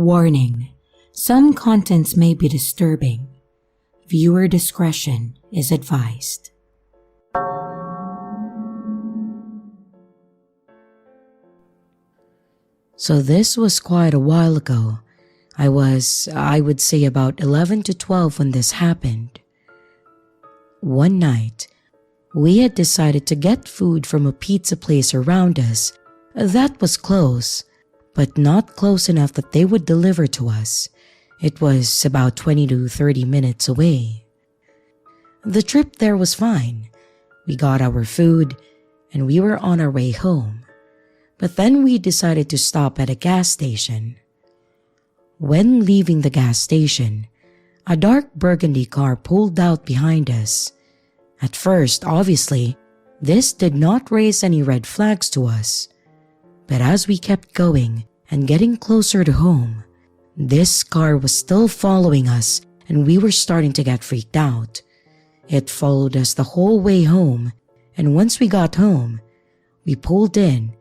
Warning: some contents may be disturbing. Viewer discretion is advised. So this was quite a while ago. I would say about 11 to 12 when this happened. One night, we had decided to get food from a pizza place around us that was close, but not close enough that they would deliver to us. It was about 20 to 30 minutes away. The trip there was fine. We got our food and we were on our way home. But then we decided to stop at a gas station. When leaving the gas station, a dark burgundy car pulled out behind us. At first, obviously, this did not raise any red flags to us. But as we kept going and getting closer to home, this car was still following us and we were starting to get freaked out. It followed us the whole way home, and once we got home, we pulled in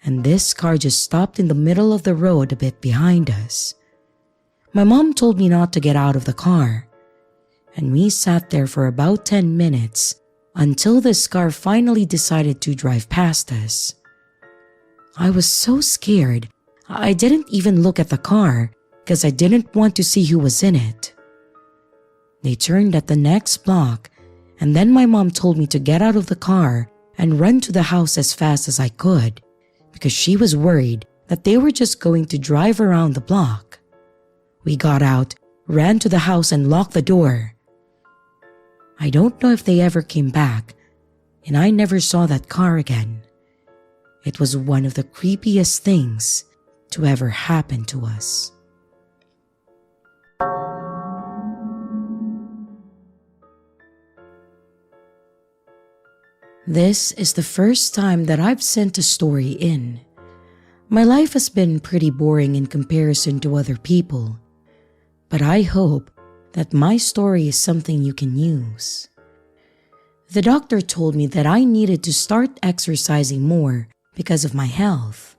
and this car just stopped in the middle of the road a bit behind us. My mom told me not to get out of the car, and we sat there for about 10 minutes until this car finally decided to drive past us. I was so scared, I didn't even look at the car because I didn't want to see who was in it. They turned at the next block, and then my mom told me to get out of the car and run to the house as fast as I could because she was worried that they were just going to drive around the block. We got out, ran to the house and locked the door. I don't know if they ever came back, and I never saw that car again. It was one of the creepiest things to ever happen to us. This is the first time that I've sent a story in. My life has been pretty boring in comparison to other people, but I hope that my story is something you can use. The doctor told me that I needed to start exercising more because of my health.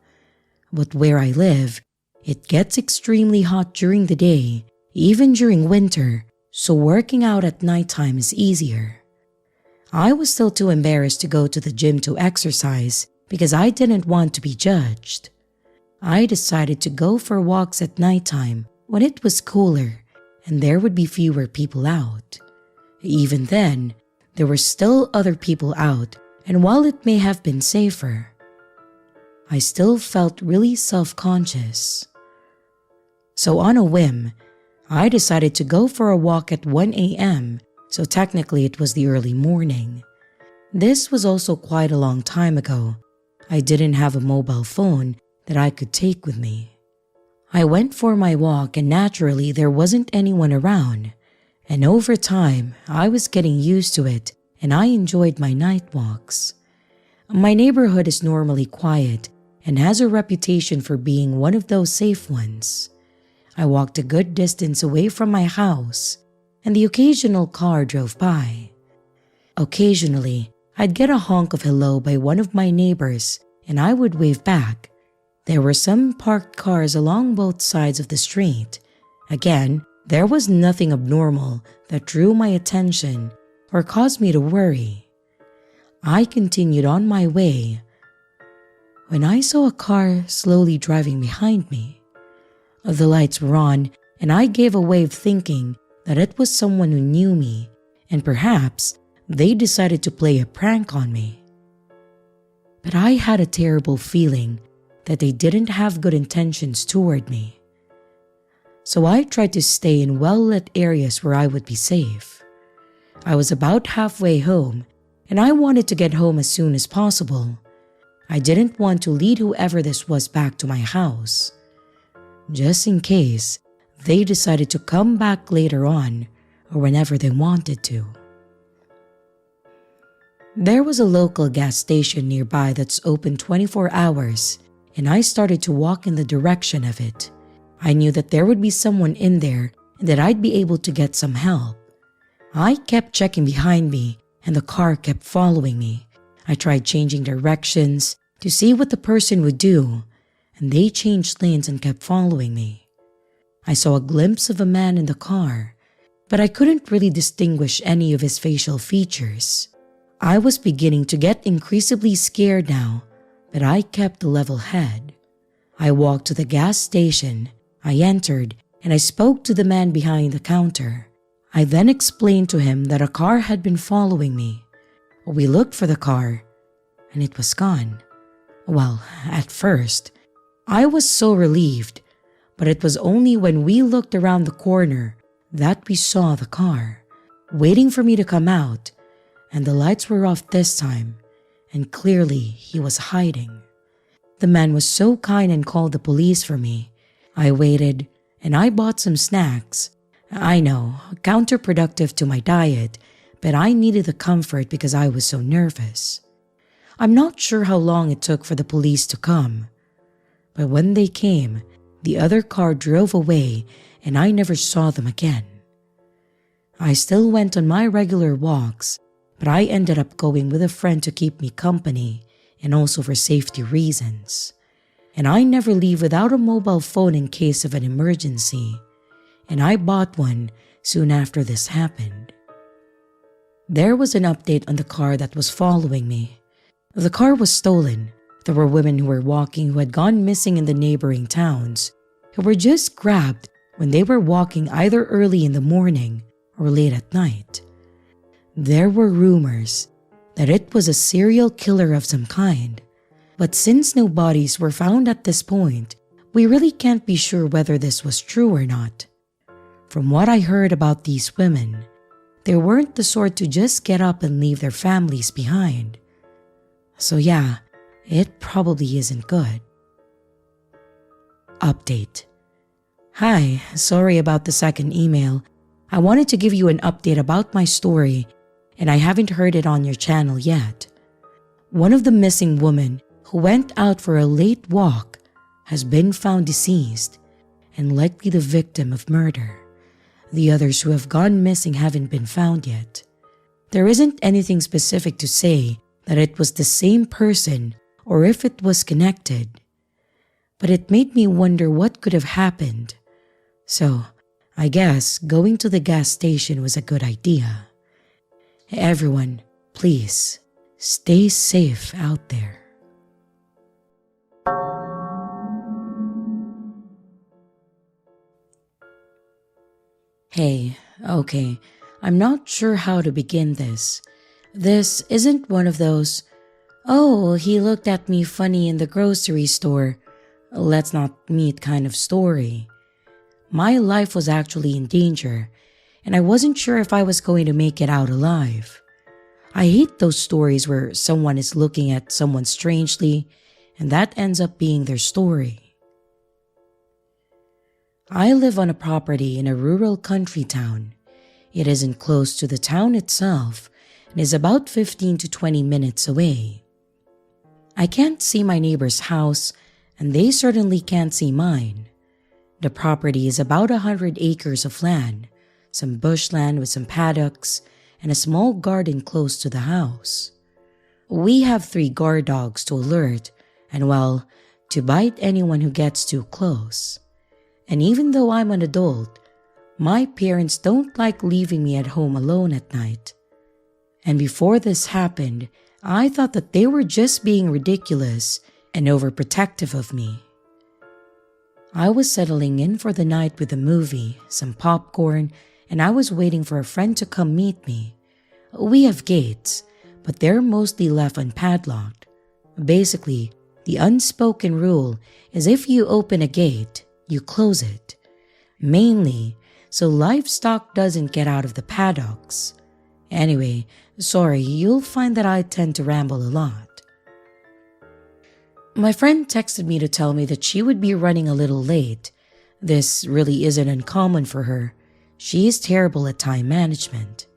But where I live, it gets extremely hot during the day, even during winter, so working out at nighttime is easier. I was still too embarrassed to go to the gym to exercise because I didn't want to be judged. I decided to go for walks at nighttime when it was cooler and there would be fewer people out. Even then, there were still other people out, and while it may have been safer, I still felt really self-conscious. So on a whim, I decided to go for a walk at 1 a.m., so technically it was the early morning. This was also quite a long time ago. I didn't have a mobile phone that I could take with me. I went for my walk and naturally there wasn't anyone around. And over time, I was getting used to it and I enjoyed my night walks. My neighborhood is normally quiet and has a reputation for being one of those safe ones. I walked a good distance away from my house and the occasional car drove by. Occasionally, I'd get a honk of hello by one of my neighbors and I would wave back. There were some parked cars along both sides of the street. Again, there was nothing abnormal that drew my attention or caused me to worry. I continued on my way when I saw a car slowly driving behind me. The lights were on and I gave a wave thinking that it was someone who knew me and perhaps they decided to play a prank on me. But I had a terrible feeling that they didn't have good intentions toward me. So I tried to stay in well-lit areas where I would be safe. I was about halfway home and I wanted to get home as soon as possible. I didn't want to lead whoever this was back to my house, just in case they decided to come back later on or whenever they wanted to. There was a local gas station nearby that's open 24 hours and I started to walk in the direction of it. I knew that there would be someone in there and that I'd be able to get some help. I kept checking behind me and the car kept following me. I tried changing directions to see what the person would do and they changed lanes and kept following me. I saw a glimpse of a man in the car, but I couldn't really distinguish any of his facial features. I was beginning to get increasingly scared now, but I kept a level head. I walked to the gas station, I entered, and I spoke to the man behind the counter. I then explained to him that a car had been following me. We looked for the car, and it was gone. Well, at first, I was so relieved, but it was only when we looked around the corner that we saw the car, waiting for me to come out, and the lights were off this time, and clearly he was hiding. The man was so kind and called the police for me. I waited, and I bought some snacks. I know, counterproductive to my diet, but I needed the comfort because I was so nervous. I'm not sure how long it took for the police to come, but when they came, the other car drove away and I never saw them again. I still went on my regular walks, but I ended up going with a friend to keep me company and also for safety reasons. And I never leave without a mobile phone in case of an emergency, and I bought one soon after this happened. There was an update on the car that was following me. The car was stolen. There were women who were walking who had gone missing in the neighboring towns, who were just grabbed when they were walking either early in the morning or late at night. There were rumors that it was a serial killer of some kind, but since no bodies were found at this point, we really can't be sure whether this was true or not. From what I heard about these women, they weren't the sort to just get up and leave their families behind. So yeah, it probably isn't good. Update. Hi, sorry about the second email. I wanted to give you an update about my story, and I haven't heard it on your channel yet. One of the missing women who went out for a late walk has been found deceased and likely the victim of murder. The others who have gone missing haven't been found yet. There isn't anything specific to say that it was the same person or if it was connected, but it made me wonder what could have happened. So, I guess going to the gas station was a good idea. Everyone, please, stay safe out there. Hey, okay, I'm not sure how to begin this. This isn't one of those, "Oh, he looked at me funny in the grocery store, let's not meet" kind of story. My life was actually in danger, and I wasn't sure if I was going to make it out alive. I hate those stories where someone is looking at someone strangely, and that ends up being their story. I live on a property in a rural country town. It isn't close to the town itself and is about 15 to 20 minutes away. I can't see my neighbor's house, and they certainly can't see mine. The property is about 100 acres of land, some bushland with some paddocks, and a small garden close to the house. We have 3 guard dogs to alert and, well, to bite anyone who gets too close. And even though I'm an adult, my parents don't like leaving me at home alone at night. And before this happened, I thought that they were just being ridiculous and overprotective of me. I was settling in for the night with a movie, some popcorn, and I was waiting for a friend to come meet me. We have gates, but they're mostly left unpadlocked. Basically, the unspoken rule is if you open a gate, you close it. Mainly, so livestock doesn't get out of the paddocks. Anyway, sorry, you'll find that I tend to ramble a lot. My friend texted me to tell me that she would be running a little late. This really isn't uncommon for her. She is terrible at time management.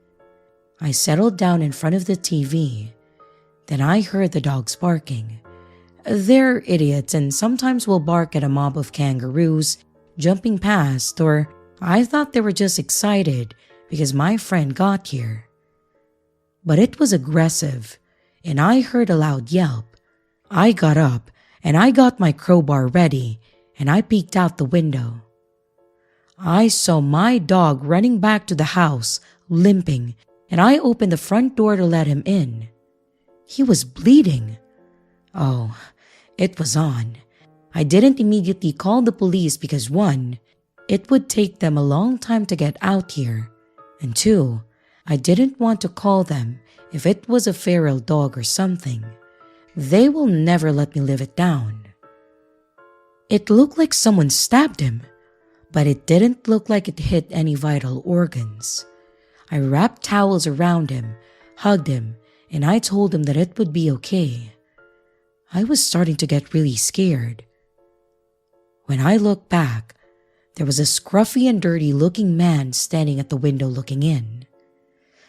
I settled down in front of the TV. Then I heard the dogs barking. They're idiots and sometimes will bark at a mob of kangaroos jumping past, or I thought they were just excited because my friend got here. But it was aggressive, and I heard a loud yelp. I got up, and I got my crowbar ready, and I peeked out the window. I saw my dog running back to the house, limping, and I opened the front door to let him in. He was bleeding. Oh, it was on. I didn't immediately call the police because 1, it would take them a long time to get out here, and 2, I didn't want to call them if it was a feral dog or something. They will never let me live it down. It looked like someone stabbed him, but it didn't look like it hit any vital organs. I wrapped towels around him, hugged him, and I told him that it would be okay. I was starting to get really scared. When I looked back, there was a scruffy and dirty looking man standing at the window looking in.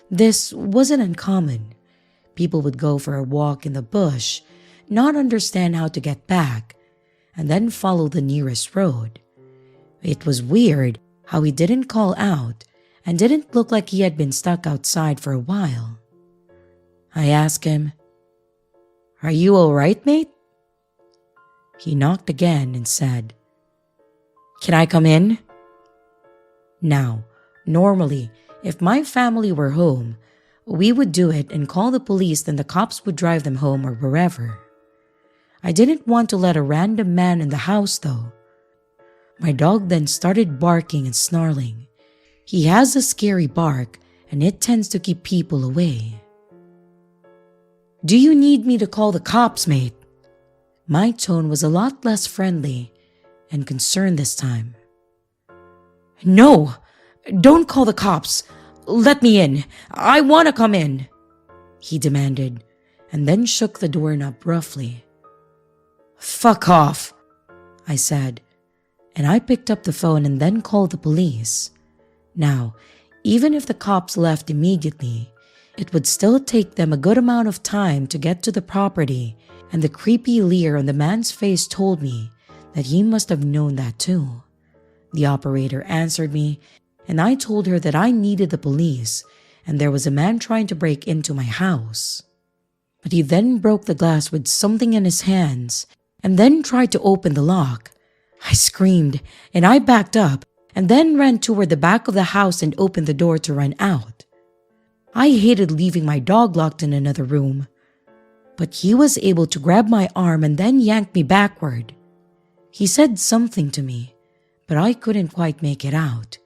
This wasn't uncommon. People would go for a walk in the bush, not understand how to get back, and then follow the nearest road. It was weird how he didn't call out and didn't look like he had been stuck outside for a while. I asked him, "Are you all right, mate?" He knocked again and said, "Can I come in?" Now, normally, if my family were home, we would do it and call the police, then the cops would drive them home or wherever. I didn't want to let a random man in the house though. My dog then started barking and snarling. He has a scary bark and it tends to keep people away. "Do you need me to call the cops, mate?" My tone was a lot less friendly and concerned this time. "No, don't call the cops. Let me in. I want to come in," he demanded, and then shook the doorknob roughly. "Fuck off," I said, and I picked up the phone and then called the police. Now, even if the cops left immediately, it would still take them a good amount of time to get to the property, and the creepy leer on the man's face told me that he must have known that too. The operator answered me, and I told her that I needed the police and there was a man trying to break into my house. But he then broke the glass with something in his hands and then tried to open the lock. I screamed and I backed up and then ran toward the back of the house and opened the door to run out. I hated leaving my dog locked in another room, but he was able to grab my arm and then yank me backward. He said something to me, but I couldn't quite make it out.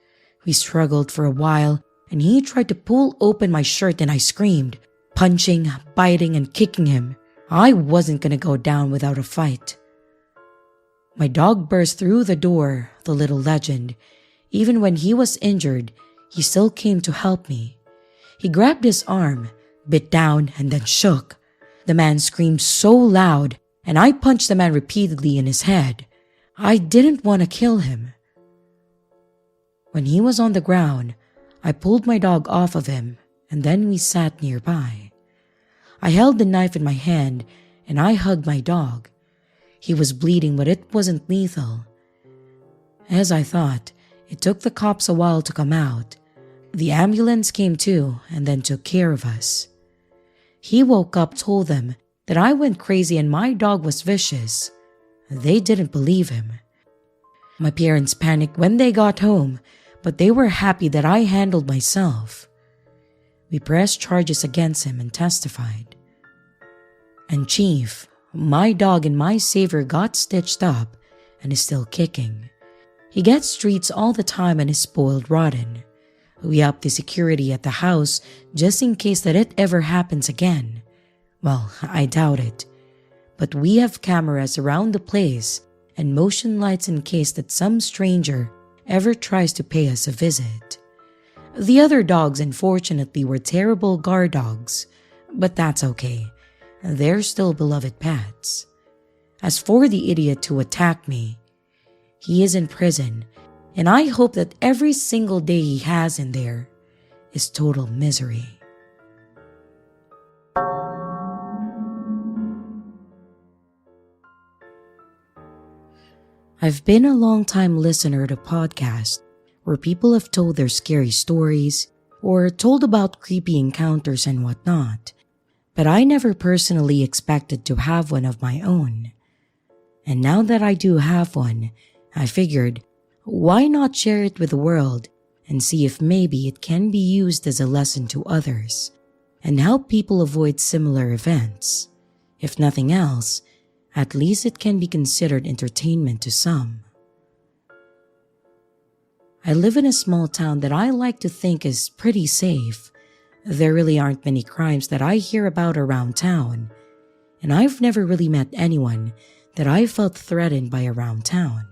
We struggled for a while, and he tried to pull open my shirt and I screamed, punching, biting, and kicking him. I wasn't gonna go down without a fight. My dog burst through the door, the little legend. Even when he was injured, he still came to help me. He grabbed his arm, bit down, and then shook. The man screamed so loud, and I punched the man repeatedly in his head. I didn't want to kill him. When he was on the ground, I pulled my dog off of him, and then we sat nearby. I held the knife in my hand, and I hugged my dog. He was bleeding, but it wasn't lethal. As I thought, it took the cops a while to come out. The ambulance came too, and then took care of us. He woke up, told them that I went crazy and my dog was vicious. They didn't believe him. My parents panicked when they got home, but they were happy that I handled myself. We pressed charges against him and testified. And Chief, my dog and my savior, got stitched up and is still kicking. He gets treats all the time and is spoiled rotten. We upped the security at the house just in case that it ever happens again. Well, I doubt it. But we have cameras around the place and motion lights in case that some stranger ever tries to pay us a visit. The other dogs, unfortunately, were terrible guard dogs, but that's okay. They're still beloved pets. As for the idiot who attacked me, he is in prison, and I hope that every single day he has in there is total misery. I've been a long-time listener to podcasts where people have told their scary stories or told about creepy encounters and whatnot, but I never personally expected to have one of my own. And now that I do have one, I figured why not share it with the world and see if maybe it can be used as a lesson to others and help people avoid similar events? If nothing else, at least it can be considered entertainment to some. I live in a small town that I like to think is pretty safe. There really aren't many crimes that I hear about around town, and I've never really met anyone that I felt threatened by around town.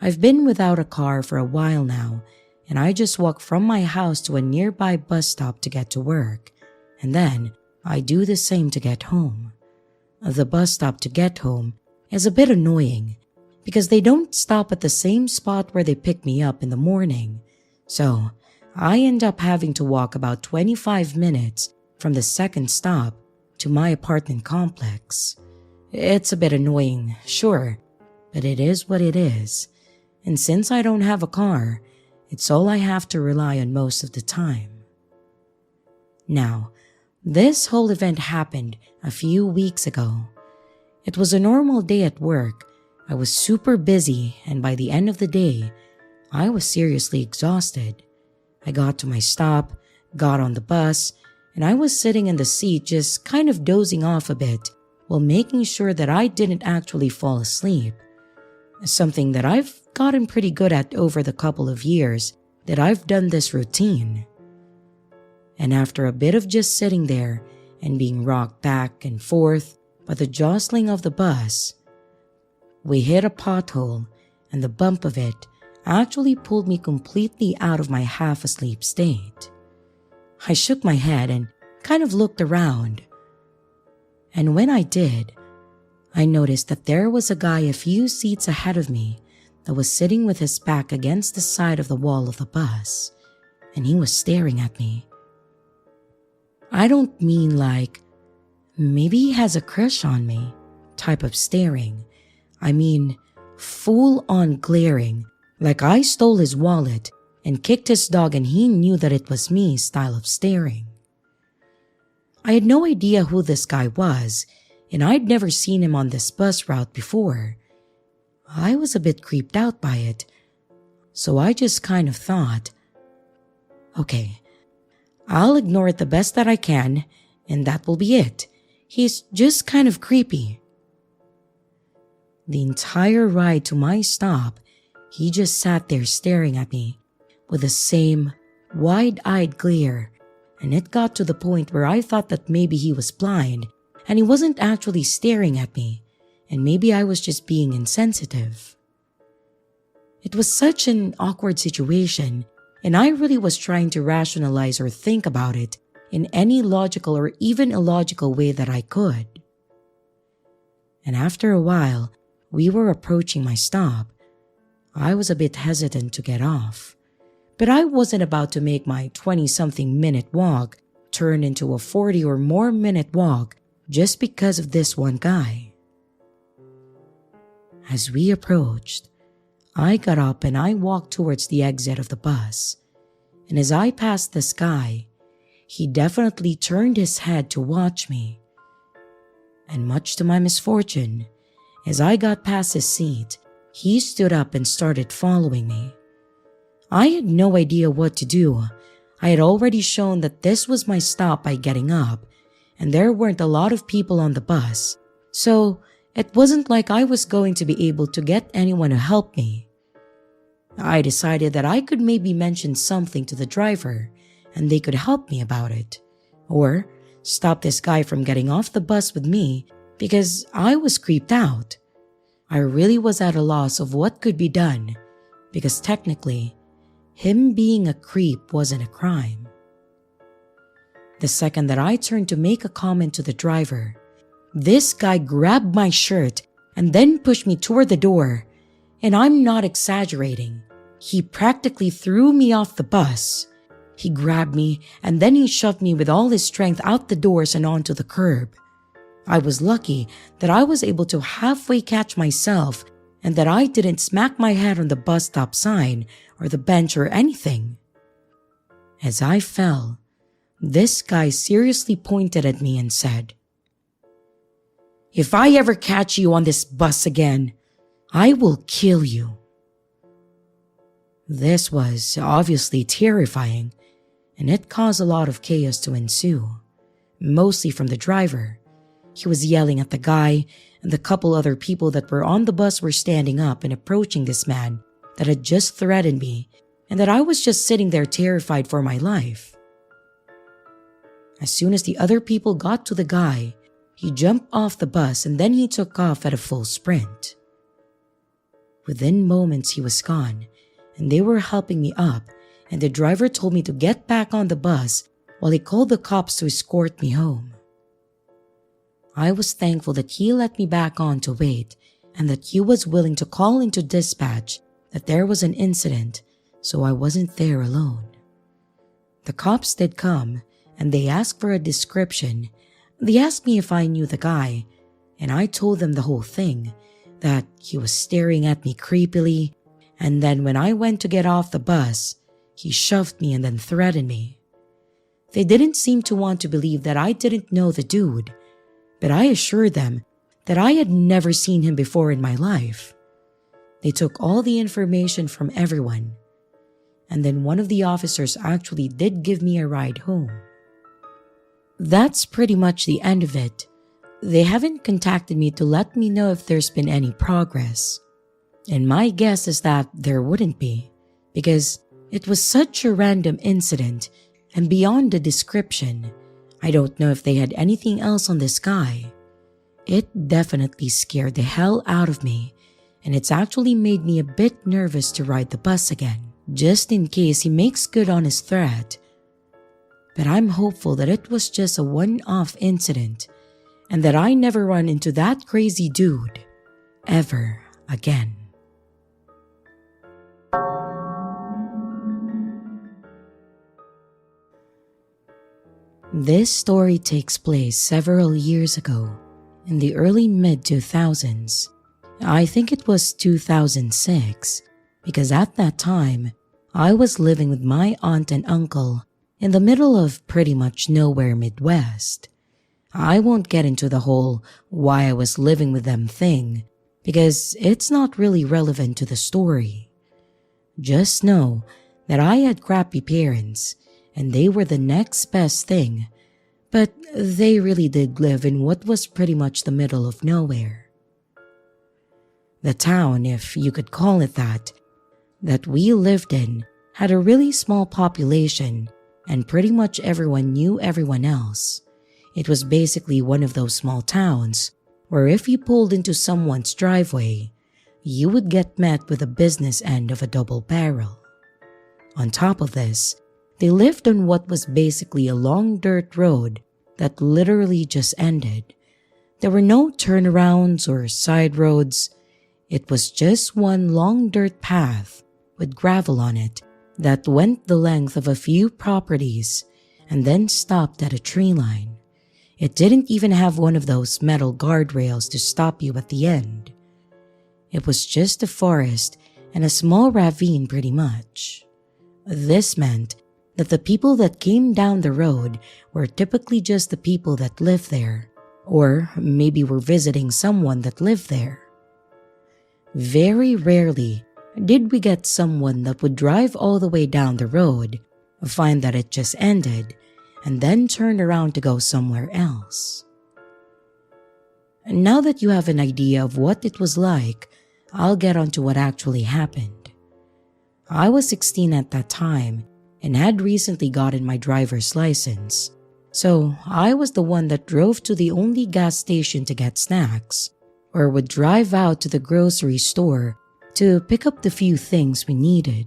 I've been without a car for a while now, and I just walk from my house to a nearby bus stop to get to work, and then I do the same to get home. The bus stop to get home is a bit annoying because they don't stop at the same spot where they pick me up in the morning, so I end up having to walk about 25 minutes from the second stop to my apartment complex. It's a bit annoying, sure, but it is what it is, and since I don't have a car, it's all I have to rely on most of the time. Now, this whole event happened a few weeks ago. It was a normal day at work. I was super busy, and by the end of the day, I was seriously exhausted. I got to my stop, got on the bus, and I was sitting in the seat just kind of dozing off a bit while making sure that I didn't actually fall asleep. Something that I've gotten pretty good at over the couple of years that I've done this routine. And after a bit of just sitting there and being rocked back and forth by the jostling of the bus, we hit a pothole, and the bump of it actually pulled me completely out of my half-asleep state. I shook my head and kind of looked around. And when I did, I noticed that there was a guy a few seats ahead of me that was sitting with his back against the side of the wall of the bus, and he was staring at me. I don't mean like, maybe he has a crush on me type of staring. I mean, full-on glaring, like I stole his wallet and kicked his dog and he knew that it was me style of staring. I had no idea who this guy was, and I'd never seen him on this bus route before. I was a bit creeped out by it, so I just kind of thought, okay, I'll ignore it the best that I can, and that will be it. He's just kind of creepy. The entire ride to my stop, he just sat there staring at me with the same wide-eyed glare, and it got to the point where I thought that maybe he was blind and he wasn't actually staring at me, and maybe I was just being insensitive. It was such an awkward situation, and I really was trying to rationalize or think about it in any logical or even illogical way that I could. And after a while, we were approaching my stop. I was a bit hesitant to get off, but I wasn't about to make my 20-something minute walk turn into a 40 or more minute walk just because of this one guy. As we approached, I got up and I walked towards the exit of the bus, and as I passed this guy, he definitely turned his head to watch me. And much to my misfortune, as I got past his seat, he stood up and started following me. I had no idea what to do. I had already shown that this was my stop by getting up, and there weren't a lot of people on the bus, so it wasn't like I was going to be able to get anyone to help me. I decided that I could maybe mention something to the driver, and they could help me about it, or stop this guy from getting off the bus with me because I was creeped out. I really was at a loss of what could be done, because technically, him being a creep wasn't a crime. The second that I turned to make a comment to the driver, this guy grabbed my shirt and then pushed me toward the door, and I'm not exaggerating. He practically threw me off the bus. He grabbed me and then he shoved me with all his strength out the doors and onto the curb. I was lucky that I was able to halfway catch myself and that I didn't smack my head on the bus stop sign or the bench or anything. As I fell, this guy seriously pointed at me and said, "If I ever catch you on this bus again, I will kill you." This was obviously terrifying, and it caused a lot of chaos to ensue, mostly from the driver. He was yelling at the guy, and the couple other people that were on the bus were standing up and approaching this man that had just threatened me, and that I was just sitting there terrified for my life. As soon as the other people got to the guy, he jumped off the bus and then he took off at a full sprint. Within moments he was gone, and they were helping me up, and the driver told me to get back on the bus while he called the cops to escort me home. I was thankful that he let me back on to wait, and that he was willing to call into dispatch that there was an incident, so I wasn't there alone. The cops did come, and they asked for a description. They asked me if I knew the guy, and I told them the whole thing, that he was staring at me creepily, and then when I went to get off the bus, he shoved me and then threatened me. They didn't seem to want to believe that I didn't know the dude, but I assured them that I had never seen him before in my life. They took all the information from everyone, and then one of the officers actually did give me a ride home. That's pretty much the end of it. They haven't contacted me to let me know if there's been any progress. And my guess is that there wouldn't be, because it was such a random incident, and beyond the description, I don't know if they had anything else on this guy. It definitely scared the hell out of me, and it's actually made me a bit nervous to ride the bus again, just in case he makes good on his threat. But I'm hopeful that it was just a one-off incident, and that I never run into that crazy dude ever again. This story takes place several years ago, in the early mid-2000s. I think it was 2006, because at that time, I was living with my aunt and uncle in the middle of pretty much nowhere Midwest. I won't get into the whole why I was living with them thing, because it's not really relevant to the story. Just know that I had crappy parents, and they were the next best thing, but they really did live in what was pretty much the middle of nowhere. The town, if you could call it that we lived in had a really small population, and pretty much everyone knew everyone else. It was basically one of those small towns where if you pulled into someone's driveway, you would get met with the business end of a double barrel. On top of this, they lived on what was basically a long dirt road that literally just ended. There were no turnarounds or side roads. It was just one long dirt path with gravel on it that went the length of a few properties and then stopped at a tree line. It didn't even have one of those metal guardrails to stop you at the end. It was just a forest and a small ravine pretty much. This meant that the people that came down the road were typically just the people that lived there, or maybe were visiting someone that lived there. Very rarely did we get someone that would drive all the way down the road, find that it just ended, and then turn around to go somewhere else. Now that you have an idea of what it was like, I'll get on to what actually happened. I was 16 at that time and had recently gotten my driver's license, so I was the one that drove to the only gas station to get snacks, or would drive out to the grocery store to pick up the few things we needed.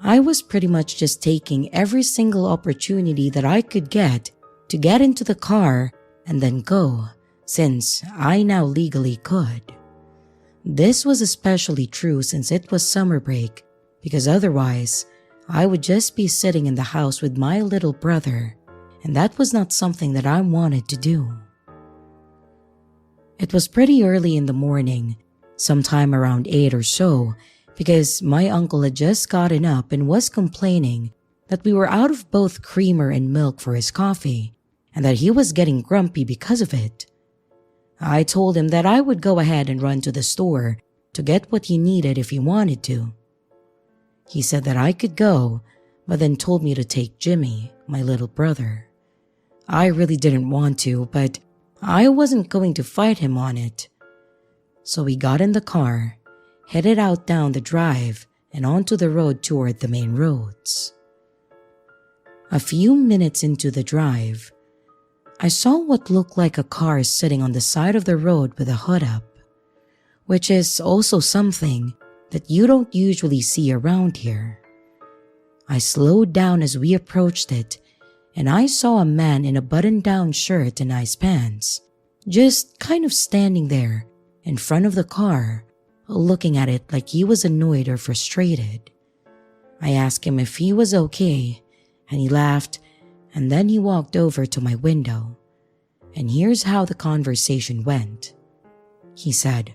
I was pretty much just taking every single opportunity that I could get to get into the car and then go, since I now legally could. This was especially true since it was summer break, because otherwise, I would just be sitting in the house with my little brother, and that was not something that I wanted to do. It was pretty early in the morning, sometime around 8 or so, because my uncle had just gotten up and was complaining that we were out of both creamer and milk for his coffee, and that he was getting grumpy because of it. I told him that I would go ahead and run to the store to get what he needed if he wanted to. He said that I could go, but then told me to take Jimmy, my little brother. I really didn't want to, but I wasn't going to fight him on it. So we got in the car, headed out down the drive and onto the road toward the main roads. A few minutes into the drive, I saw what looked like a car sitting on the side of the road with a hood up, which is also something that you don't usually see around here. I slowed down as we approached it, and I saw a man in a button-down shirt and nice pants, just kind of standing there in front of the car, looking at it like he was annoyed or frustrated. I asked him if he was okay, and he laughed, and then he walked over to my window. And here's how the conversation went. He said,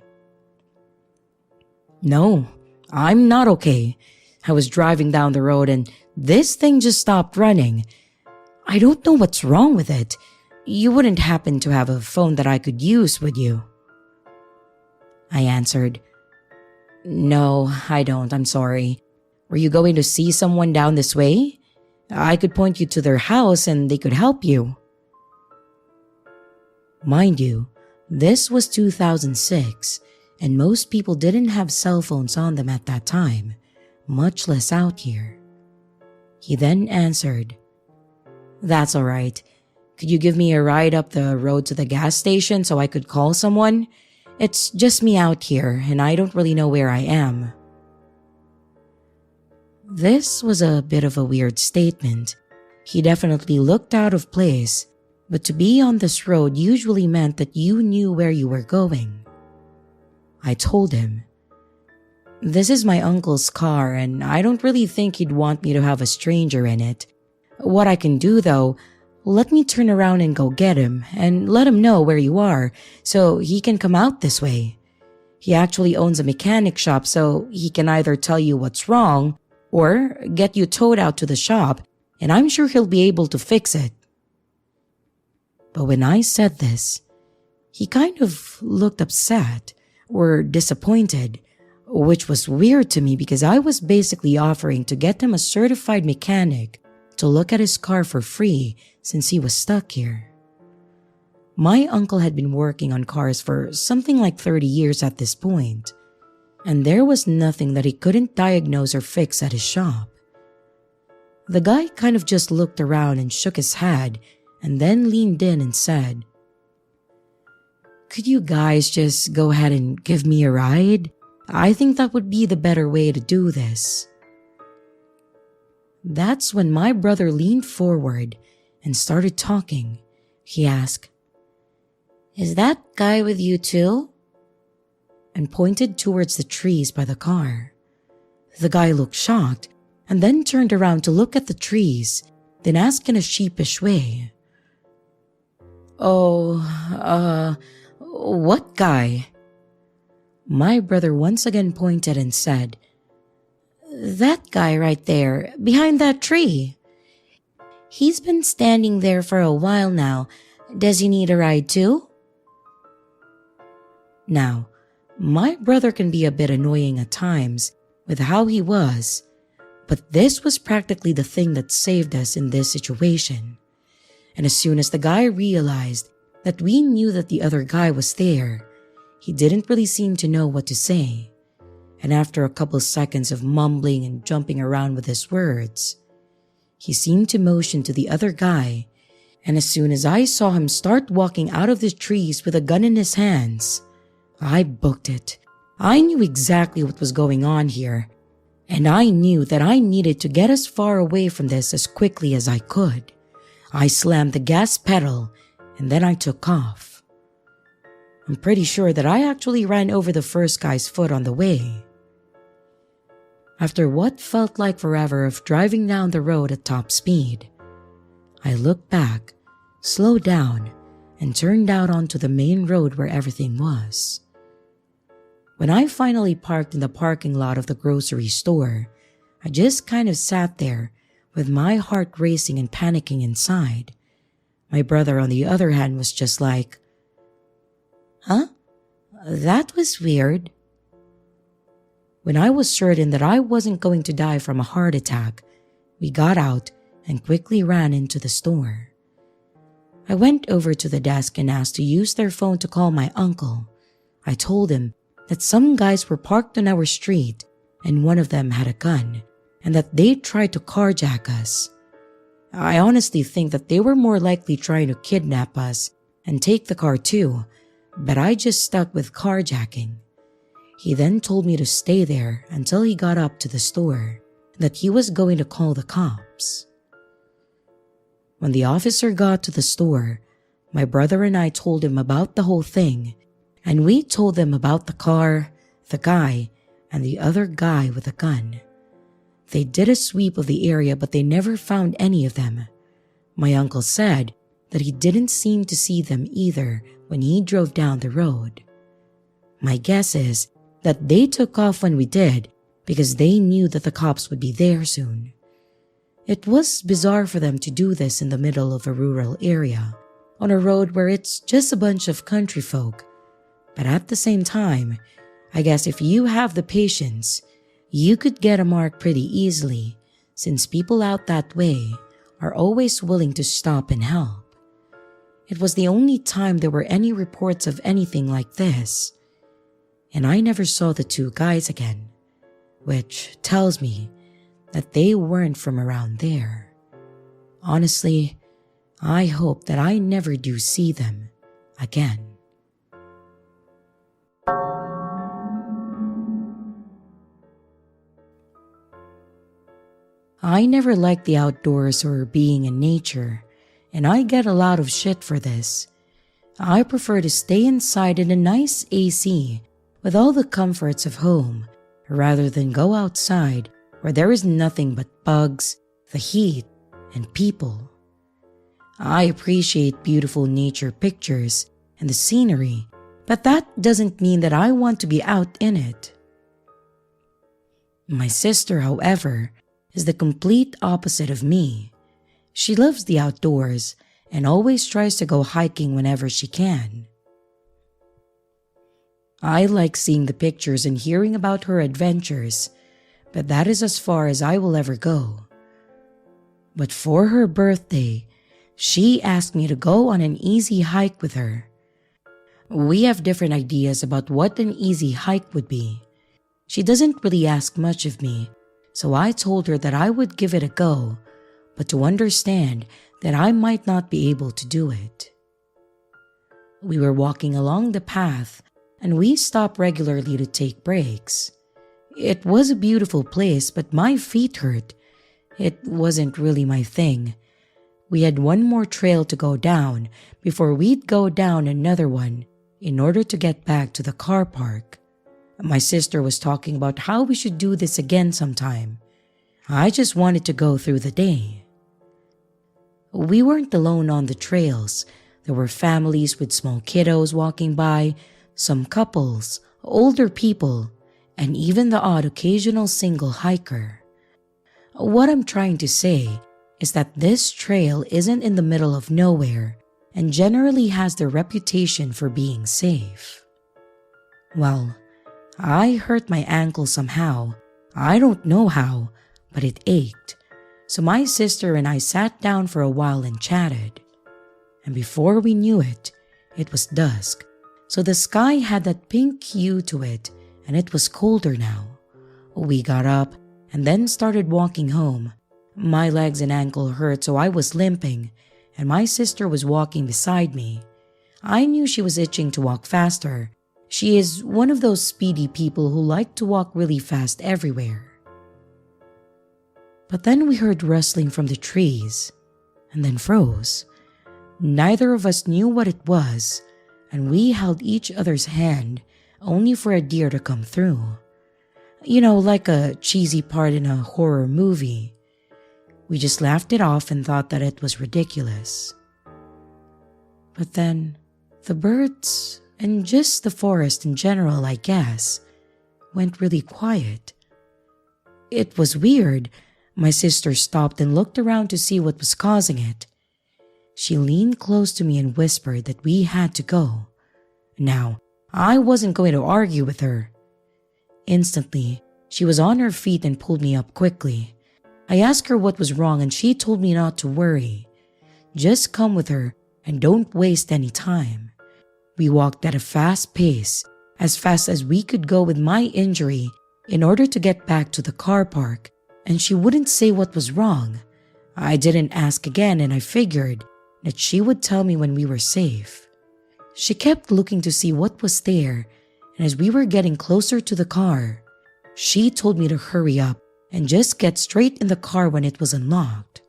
"No, I'm not okay. I was driving down the road and this thing just stopped running. I don't know what's wrong with it. You wouldn't happen to have a phone that I could use, would you?" I answered, "No, I don't. I'm sorry. Were you going to see someone down this way? I could point you to their house and they could help you." Mind you, this was 2006 and most people didn't have cell phones on them at that time, much less out here. He then answered, "That's all right. Could you give me a ride up the road to the gas station so I could call someone? It's just me out here and I don't really know where I am." This was a bit of a weird statement. He definitely looked out of place, but to be on this road usually meant that you knew where you were going. I told him, "This is my uncle's car and I don't really think he'd want me to have a stranger in it. What I can do though, let me turn around and go get him and let him know where you are so he can come out this way. He actually owns a mechanic shop so he can either tell you what's wrong or get you towed out to the shop and I'm sure he'll be able to fix it." But when I said this, he kind of looked upset or disappointed, which was weird to me because I was basically offering to get him a certified mechanic to look at his car for free since he was stuck here. My uncle had been working on cars for something like 30 years at this point, and there was nothing that he couldn't diagnose or fix at his shop. The guy kind of just looked around and shook his head and then leaned in and said, "Could you guys just go ahead and give me a ride? I think that would be the better way to do this." That's when my brother leaned forward and started talking. He asked, "Is that guy with you too?" and pointed towards the trees by the car. The guy looked shocked and then turned around to look at the trees, then asked in a sheepish way, "Oh, what guy?" My brother once again pointed and said, "That guy right there, behind that tree. He's been standing there for a while now. Does he need a ride too?" Now, my brother can be a bit annoying at times with how he was, but this was practically the thing that saved us in this situation. And as soon as the guy realized that we knew that the other guy was there, he didn't really seem to know what to say. And after a couple seconds of mumbling and jumping around with his words, he seemed to motion to the other guy, and as soon as I saw him start walking out of the trees with a gun in his hands, I booked it. I knew exactly what was going on here, and I knew that I needed to get as far away from this as quickly as I could. I slammed the gas pedal, and then I took off. I'm pretty sure that I actually ran over the first guy's foot on the way. After what felt like forever of driving down the road at top speed, I looked back, slowed down, and turned out onto the main road where everything was. When I finally parked in the parking lot of the grocery store, I just kind of sat there with my heart racing and panicking inside. My brother, on the other hand, was just like, "Huh? That was weird." When I was certain that I wasn't going to die from a heart attack, we got out and quickly ran into the store. I went over to the desk and asked to use their phone to call my uncle. I told him that some guys were parked on our street and one of them had a gun and that they tried to carjack us. I honestly think that they were more likely trying to kidnap us and take the car too, but I just stuck with carjacking. He then told me to stay there until he got up to the store, that he was going to call the cops. When the officer got to the store, my brother and I told him about the whole thing, and we told them about the car, the guy, and the other guy with a gun. They did a sweep of the area, but they never found any of them. My uncle said that he didn't seem to see them either when he drove down the road. My guess is that they took off when we did because they knew that the cops would be there soon. It was bizarre for them to do this in the middle of a rural area, on a road where it's just a bunch of country folk. But at the same time, I guess if you have the patience, you could get a mark pretty easily, since people out that way are always willing to stop and help. It was the only time there were any reports of anything like this, and I never saw the two guys again, which tells me that they weren't from around there. Honestly, I hope that I never do see them again. I never liked the outdoors or being in nature, and I get a lot of shit for this. I prefer to stay inside in a nice AC with all the comforts of home, rather than go outside where there is nothing but bugs, the heat, and people. I appreciate beautiful nature pictures and the scenery, but that doesn't mean that I want to be out in it. My sister, however, is the complete opposite of me. She loves the outdoors and always tries to go hiking whenever she can. I like seeing the pictures and hearing about her adventures, but that is as far as I will ever go. But for her birthday, she asked me to go on an easy hike with her. We have different ideas about what an easy hike would be. She doesn't really ask much of me, so I told her that I would give it a go, but to understand that I might not be able to do it. We were walking along the path, and we stopped regularly to take breaks. It was a beautiful place, but my feet hurt. It wasn't really my thing. We had one more trail to go down before we'd go down another one in order to get back to the car park. My sister was talking about how we should do this again sometime. I just wanted to go through the day. We weren't alone on the trails. There were families with small kiddos walking by, some couples, older people, and even the odd occasional single hiker. What I'm trying to say is that this trail isn't in the middle of nowhere and generally has the reputation for being safe. Well, I hurt my ankle somehow. I don't know how, but it ached. So my sister and I sat down for a while and chatted. And before we knew it, it was dusk. So the sky had that pink hue to it, and it was colder now. We got up and then started walking home. My legs and ankle hurt, so I was limping, and my sister was walking beside me. I knew she was itching to walk faster. She is one of those speedy people who like to walk really fast everywhere. But then we heard rustling from the trees, and then froze. Neither of us knew what it was, and we held each other's hand only for a deer to come through. You know, like a cheesy part in a horror movie. We just laughed it off and thought that it was ridiculous. But then, the birds, and just the forest in general, I guess, went really quiet. It was weird. My sister stopped and looked around to see what was causing it. She leaned close to me and whispered that we had to go. Now, I wasn't going to argue with her. Instantly, She was on her feet and pulled me up quickly. I asked her what was wrong and she told me not to worry. Just come with her and don't waste any time. We walked at a fast pace, as fast as we could go with my injury in order to get back to the car park, and she wouldn't say what was wrong. I didn't ask again and I figured that she would tell me when we were safe. She kept looking to see what was there, and as we were getting closer to the car, she told me to hurry up and just get straight in the car when it was unlocked.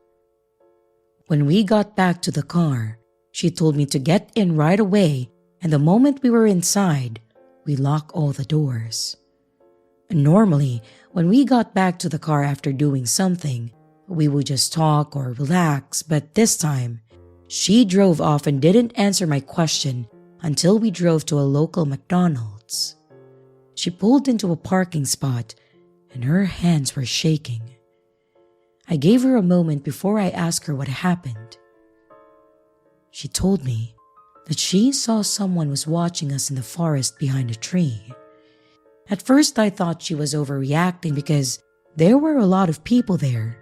When we got back to the car, she told me to get in right away, and the moment we were inside, we locked all the doors. Normally, when we got back to the car after doing something, we would just talk or relax, but this time, she drove off and didn't answer my question until we drove to a local McDonald's. She pulled into a parking spot and her hands were shaking. I gave her a moment before I asked her what happened. She told me that she saw someone was watching us in the forest behind a tree. At first I thought she was overreacting because there were a lot of people there.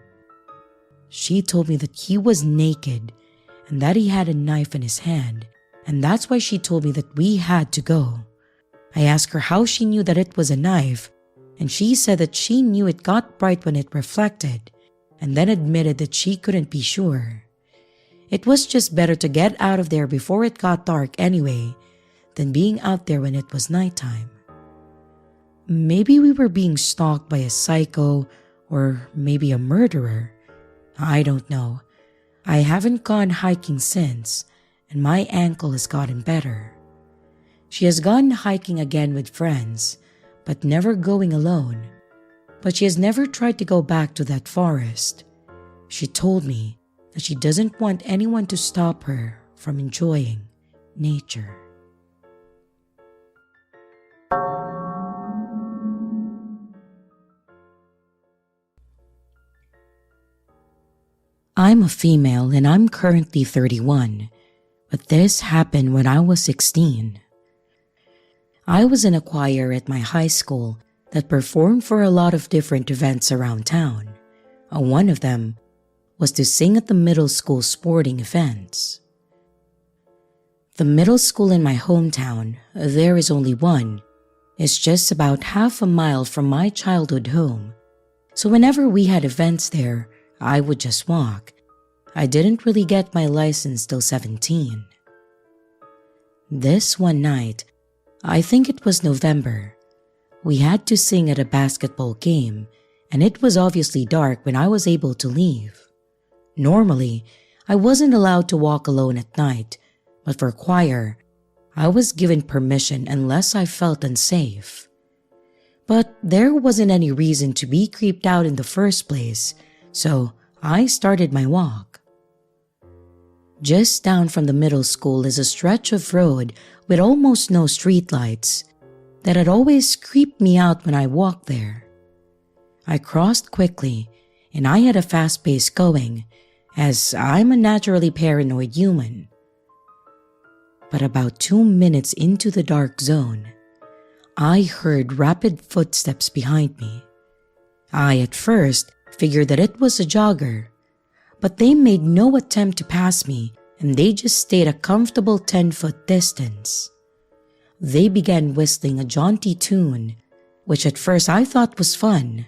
She told me that he was naked and that he had a knife in his hand, and that's why she told me that we had to go. I asked her how she knew that it was a knife, and she said that she knew it got bright when it reflected, and then admitted that she couldn't be sure. It was just better to get out of there before it got dark anyway, than being out there when it was nighttime. Maybe we were being stalked by a psycho, or maybe a murderer. I don't know. I haven't gone hiking since, and my ankle has gotten better. She has gone hiking again with friends, but never going alone. But she has never tried to go back to that forest. She told me that she doesn't want anyone to stop her from enjoying nature. I'm a female and I'm currently 31, but this happened when I was 16. I was in a choir at my high school that performed for a lot of different events around town. One of them was to sing at the middle school sporting events. The middle school in my hometown, there is only one, is just about half a mile from my childhood home. So whenever we had events there, I would just walk. I didn't really get my license till 17. This one night, I think it was November, we had to sing at a basketball game, and it was obviously dark when I was able to leave. Normally, I wasn't allowed to walk alone at night, but for choir, I was given permission unless I felt unsafe. But there wasn't any reason to be creeped out in the first place, so I started my walk. Just down from the middle school is a stretch of road with almost no streetlights that had always creeped me out when I walked there. I crossed quickly and I had a fast pace going, as I'm a naturally paranoid human. But about 2 minutes into the dark zone, I heard rapid footsteps behind me. I at first figured that it was a jogger, but they made no attempt to pass me and they just stayed a comfortable 10-foot distance. They began whistling a jaunty tune, which at first I thought was fun.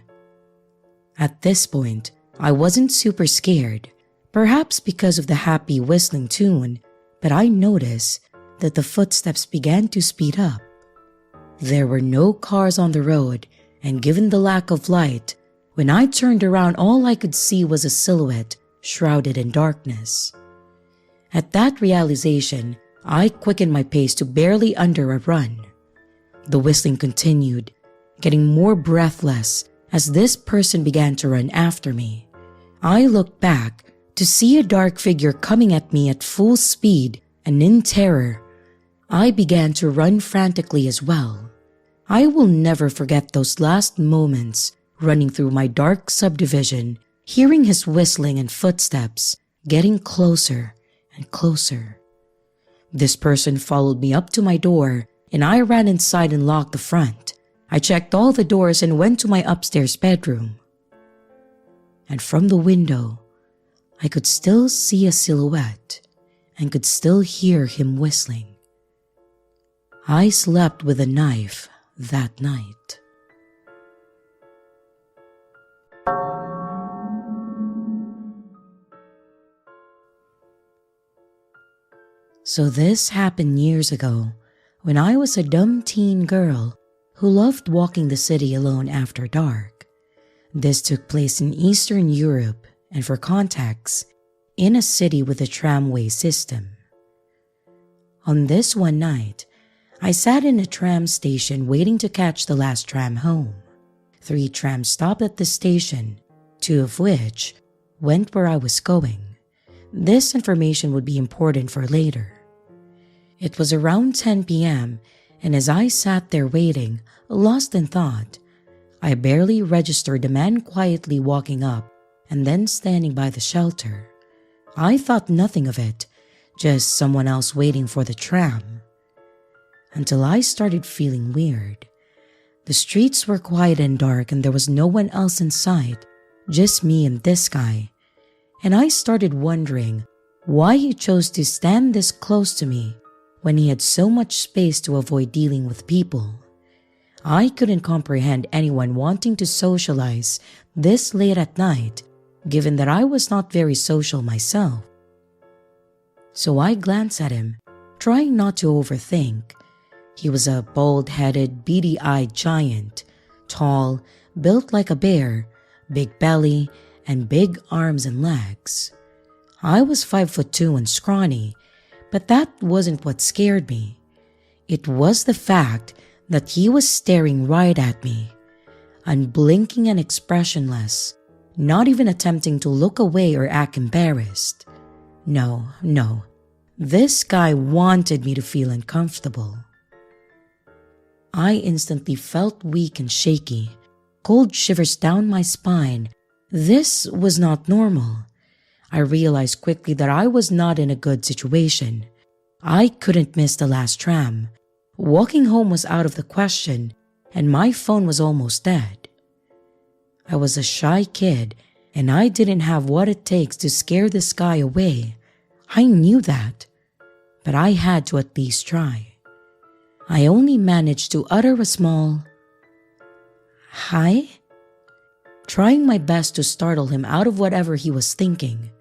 At this point, I wasn't super scared, perhaps because of the happy whistling tune, but I noticed that the footsteps began to speed up. There were no cars on the road, and given the lack of light, when I turned around all I could see was a silhouette shrouded in darkness. At that realization, I quickened my pace to barely under a run. The whistling continued, getting more breathless as this person began to run after me. I looked back to see a dark figure coming at me at full speed, and in terror, I began to run frantically as well. I will never forget those last moments running through my dark subdivision, hearing his whistling and footsteps getting closer and closer. This person followed me up to my door and I ran inside and locked the front. I checked all the doors and went to my upstairs bedroom. And from the window, I could still see a silhouette and could still hear him whistling. I slept with a knife that night. So this happened years ago when I was a dumb teen girl who loved walking the city alone after dark. This took place in Eastern Europe and, for context, in a city with a tramway system. On this one night, I sat in a tram station waiting to catch the last tram home. 3 trams stopped at the station, 2 of which went where I was going. This information would be important for later. It was around 10 p.m., and as I sat there waiting, lost in thought, I barely registered a man quietly walking up and then standing by the shelter. I thought nothing of it, just someone else waiting for the tram. Until I started feeling weird. The streets were quiet and dark and there was no one else in sight, just me and this guy. And I started wondering why he chose to stand this close to me when he had so much space to avoid dealing with people. I couldn't comprehend anyone wanting to socialize this late at night, given that I was not very social myself. So I glanced at him, trying not to overthink. He was a bald-headed, beady-eyed giant, tall, built like a bear, big belly, and big arms and legs. I was 5'2" and scrawny, but that wasn't what scared me. It was the fact that he was staring right at me, unblinking and expressionless, not even attempting to look away or act embarrassed. No. This guy wanted me to feel uncomfortable. I instantly felt weak and shaky, cold shivers down my spine. This was not normal. I realized quickly that I was not in a good situation. I couldn't miss the last tram. Walking home was out of the question, and my phone was almost dead. I was a shy kid, and I didn't have what it takes to scare this guy away. I knew that, but I had to at least try. I only managed to utter a small "Hi?" trying my best to startle him out of whatever he was thinking.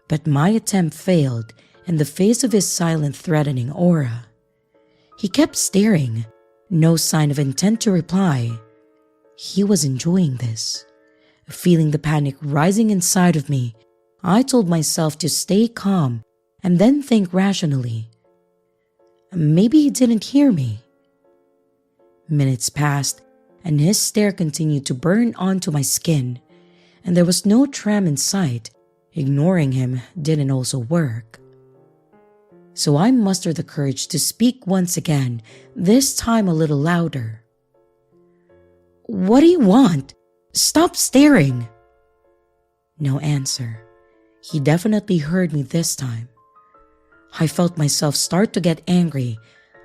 But my attempt failed in the face of his silent, threatening aura. He kept staring, no sign of intent to reply. He was enjoying this. Feeling the panic rising inside of me, I told myself to stay calm and then think rationally. Maybe he didn't hear me. Minutes passed, and his stare continued to burn onto my skin, and there was no tram in sight. Ignoring him didn't also work. So I mustered the courage to speak once again, this time a little louder. "What do you want? Stop staring!" No answer. He definitely heard me this time. I felt myself start to get angry.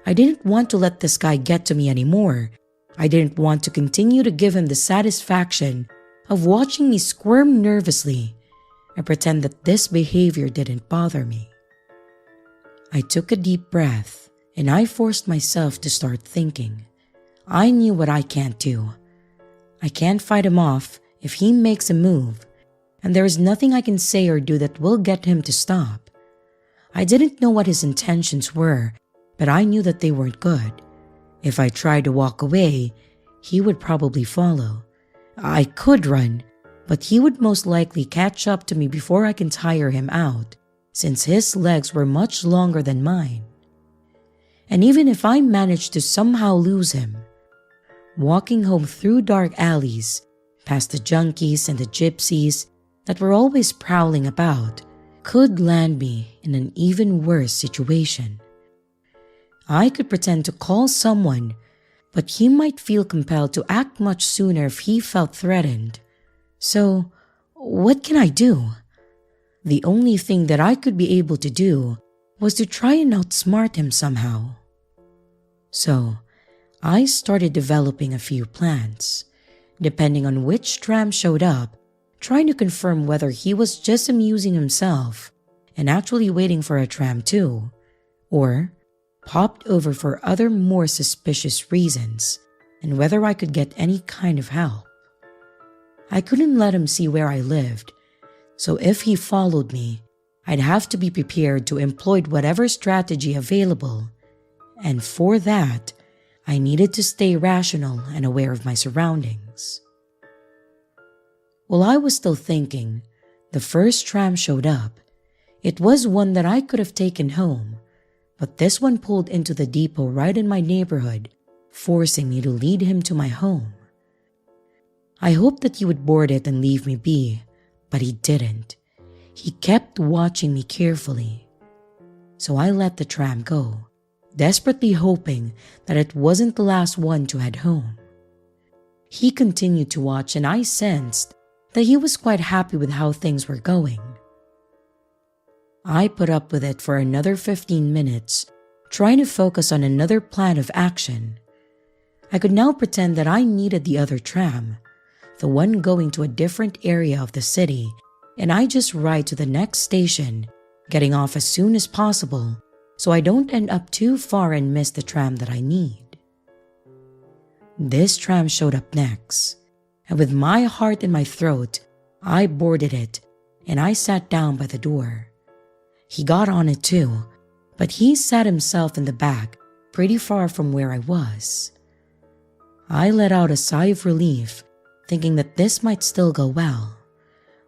I didn't want to let this guy get to me anymore. I didn't want to continue to give him the satisfaction of watching me squirm nervously and pretend that this behavior didn't bother me. I took a deep breath and I forced myself to start thinking. I knew what I can't do. I can't fight him off if he makes a move, and there is nothing I can say or do that will get him to stop. I didn't know what his intentions were, but I knew that they weren't good. If I tried to walk away, he would probably follow. I could run, but he would most likely catch up to me before I can tire him out, since his legs were much longer than mine. And even if I managed to somehow lose him, walking home through dark alleys, past the junkies and the gypsies that were always prowling about, could land me in an even worse situation. I could pretend to call someone, but he might feel compelled to act much sooner if he felt threatened. So, what can I do? The only thing that I could be able to do was to try and outsmart him somehow. So, I started developing a few plans, depending on which tram showed up, trying to confirm whether he was just amusing himself and actually waiting for a tram too, or popped over for other more suspicious reasons, and whether I could get any kind of help. I couldn't let him see where I lived, so if he followed me, I'd have to be prepared to employ whatever strategy available, and for that, I needed to stay rational and aware of my surroundings. While I was still thinking, the first tram showed up. It was one that I could have taken home, but this one pulled into the depot right in my neighborhood, forcing me to lead him to my home. I hoped that he would board it and leave me be, but he didn't. He kept watching me carefully. So I let the tram go, desperately hoping that it wasn't the last one to head home. He continued to watch, and I sensed that he was quite happy with how things were going. I put up with it for another 15 minutes, trying to focus on another plan of action. I could now pretend that I needed the other tram, the one going to a different area of the city, and I just ride to the next station, getting off as soon as possible so I don't end up too far and miss the tram that I need. This tram showed up next, and with my heart in my throat, I boarded it and I sat down by the door. He got on it too, but he sat himself in the back, pretty far from where I was. I let out a sigh of relief, thinking that this might still go well.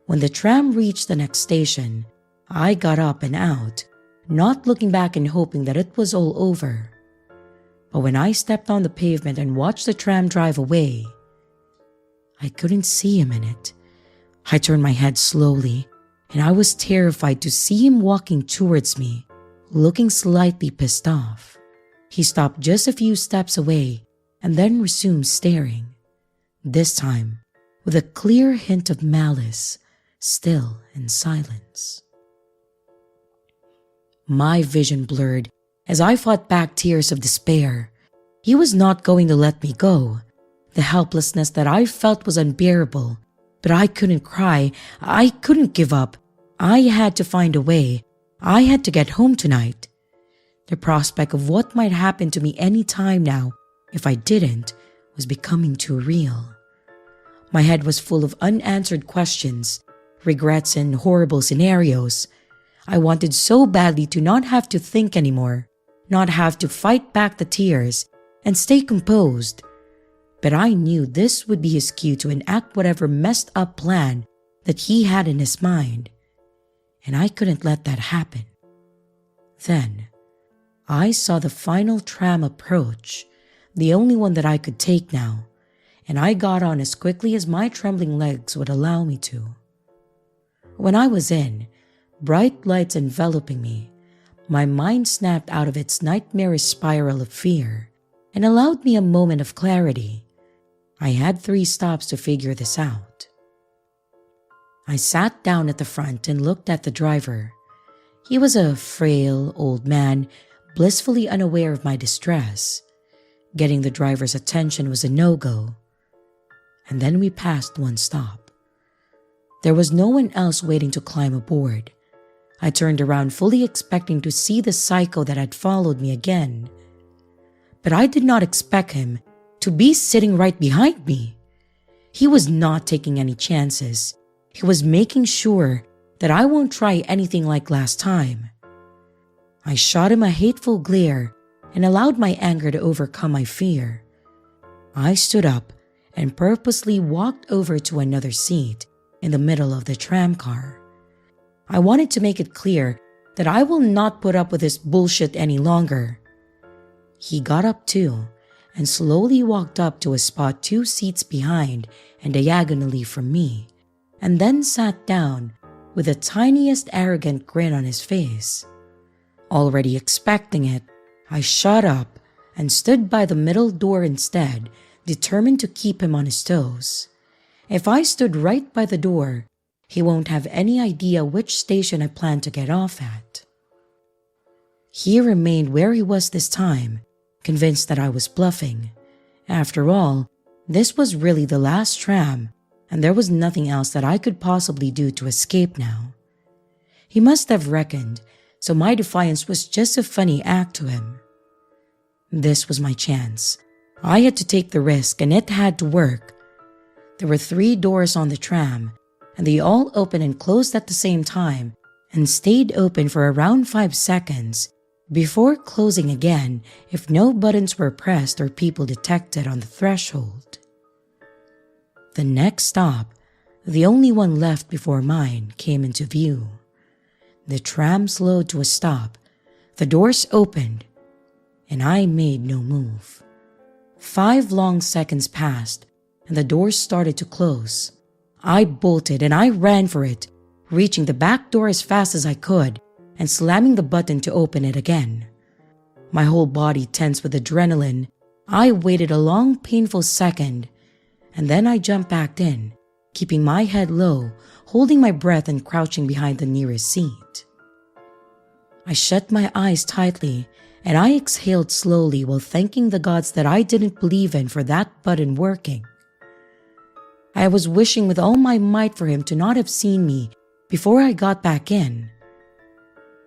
When the tram reached the next station, I got up and out, not looking back and hoping that it was all over. But when I stepped on the pavement and watched the tram drive away, I couldn't see him in it. I turned my head slowly, and I was terrified to see him walking towards me, looking slightly pissed off. He stopped just a few steps away and then resumed staring, this time with a clear hint of malice, still in silence. My vision blurred as I fought back tears of despair. He was not going to let me go. The helplessness that I felt was unbearable, but I couldn't cry. I couldn't give up. I had to find a way. I had to get home tonight. The prospect of what might happen to me any time now, if I didn't, was becoming too real. My head was full of unanswered questions, regrets, and horrible scenarios. I wanted so badly to not have to think anymore, not have to fight back the tears, and stay composed. But I knew this would be his cue to enact whatever messed up plan that he had in his mind, and I couldn't let that happen. Then, I saw the final tram approach, the only one that I could take now, and I got on as quickly as my trembling legs would allow me to. When I was in, bright lights enveloping me, my mind snapped out of its nightmarish spiral of fear and allowed me a moment of clarity. I had 3 stops to figure this out. I sat down at the front and looked at the driver. He was a frail old man, blissfully unaware of my distress. Getting the driver's attention was a no-go. And then we passed one stop. There was no one else waiting to climb aboard. I turned around fully expecting to see the psycho that had followed me again. But I did not expect him to be sitting right behind me. He was not taking any chances. He was making sure that I won't try anything like last time. I shot him a hateful glare and allowed my anger to overcome my fear. I stood up and purposely walked over to another seat in the middle of the tram car. I wanted to make it clear that I will not put up with this bullshit any longer. He got up too and slowly walked up to a spot 2 seats behind and diagonally from me, and then sat down with the tiniest arrogant grin on his face. Already expecting it, I shut up and stood by the middle door instead, determined to keep him on his toes. If I stood right by the door, he won't have any idea which station I plan to get off at. He remained where he was this time, convinced that I was bluffing, After all, this was really the last tram, and there was nothing else that I could possibly do to escape now. He must have reckoned, so my defiance was just a funny act to him. This was my chance. I had to take the risk, and it had to work. There were 3 doors on the tram, and they all opened and closed at the same time and stayed open for around 5 seconds before closing again if no buttons were pressed or people detected on the threshold. The next stop, the only one left before mine, came into view. The tram slowed to a stop, the doors opened, and I made no move. 5 long seconds passed, and the doors started to close. I bolted and I ran for it, reaching the back door as fast as I could and slamming the button to open it again. My whole body tense with adrenaline, I waited a long, painful second, and then I jumped back in, keeping my head low, holding my breath and crouching behind the nearest seat. I shut my eyes tightly and I exhaled slowly while thanking the gods that I didn't believe in for that button working. I was wishing with all my might for him to not have seen me before I got back in.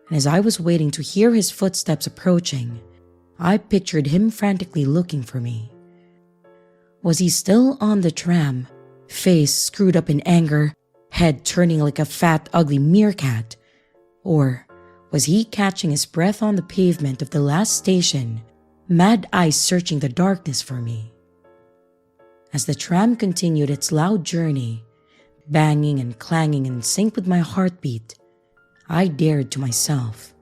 And as I was waiting to hear his footsteps approaching, I pictured him frantically looking for me. Was he still on the tram, face screwed up in anger, head turning like a fat, ugly meerkat? Or was he catching his breath on the pavement of the last station, mad eyes searching the darkness for me? As the tram continued its loud journey, banging and clanging in sync with my heartbeat, I dared to myself,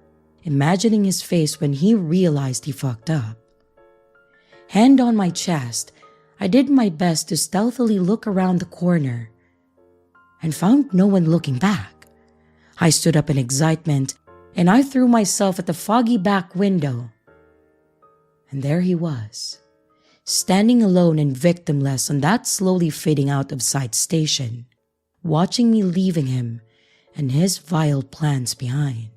imagining his face when he realized he fucked up. Hand on my chest, I did my best to stealthily look around the corner and found no one looking back. I stood up in excitement and I threw myself at the foggy back window. And there he was, standing alone and victimless on that slowly fading out of sight station, watching me leaving him and his vile plans behind.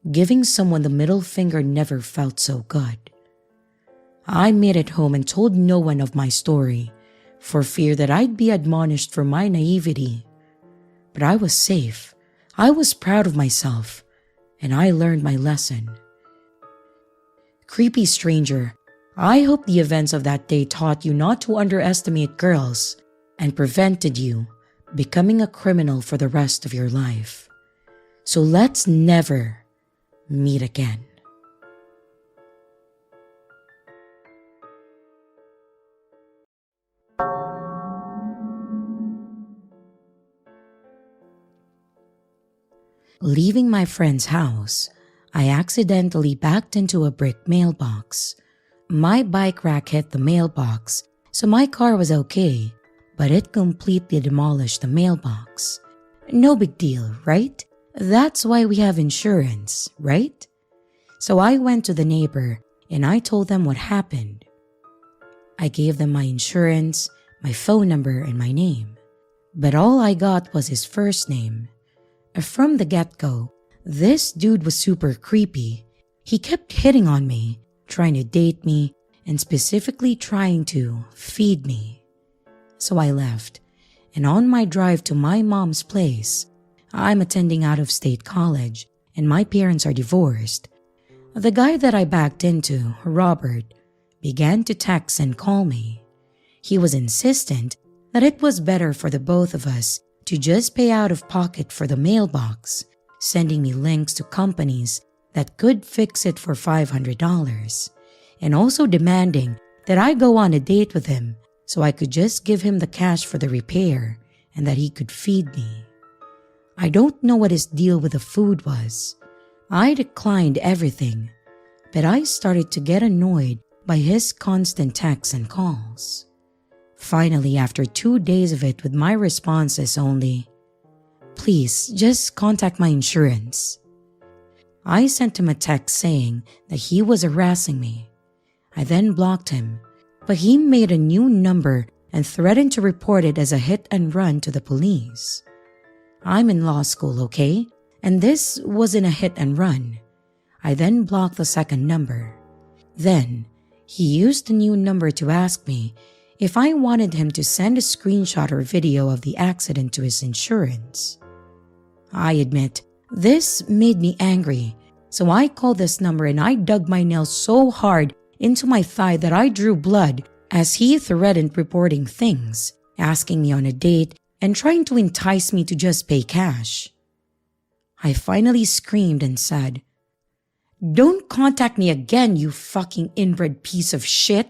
Giving someone the middle finger never felt so good. I made it home and told no one of my story, for fear that I'd be admonished for my naivety. But I was safe, I was proud of myself, and I learned my lesson. Creepy stranger, I hope the events of that day taught you not to underestimate girls and prevented you becoming a criminal for the rest of your life. So let's never meet again. Leaving my friend's house, I accidentally backed into a brick mailbox. My bike rack hit the mailbox, so my car was okay, but it completely demolished the mailbox. No big deal, right? That's why we have insurance, right? So I went to the neighbor and I told them what happened. I gave them my insurance, my phone number, and my name. But all I got was his first name. From the get-go, this dude was super creepy. He kept hitting on me, trying to date me, and specifically trying to feed me. So I left, and on my drive to my mom's place, I'm attending out-of-state college, and my parents are divorced. The guy that I backed into, Robert, began to text and call me. He was insistent that it was better for the both of us to just pay out of pocket for the mailbox, sending me links to companies that could fix it for $500, and also demanding that I go on a date with him so I could just give him the cash for the repair and that he could feed me. I don't know what his deal with the food was. I declined everything, but I started to get annoyed by his constant texts and calls. Finally, after 2 days of it with my responses only, "Please, just contact my insurance," I sent him a text saying that he was harassing me. I then blocked him, but he made a new number and threatened to report it as a hit and run to the police. I'm in law school, okay? And this wasn't a hit and run. I then blocked the second number. Then, He used the new number to ask me if I wanted him to send a screenshot or video of the accident to his insurance. I admit, this made me angry, so I called this number and I dug my nails so hard into my thigh that I drew blood as he threatened reporting things, asking me on a date, and trying to entice me to just pay cash. I finally screamed and said, "Don't contact me again, you fucking inbred piece of shit."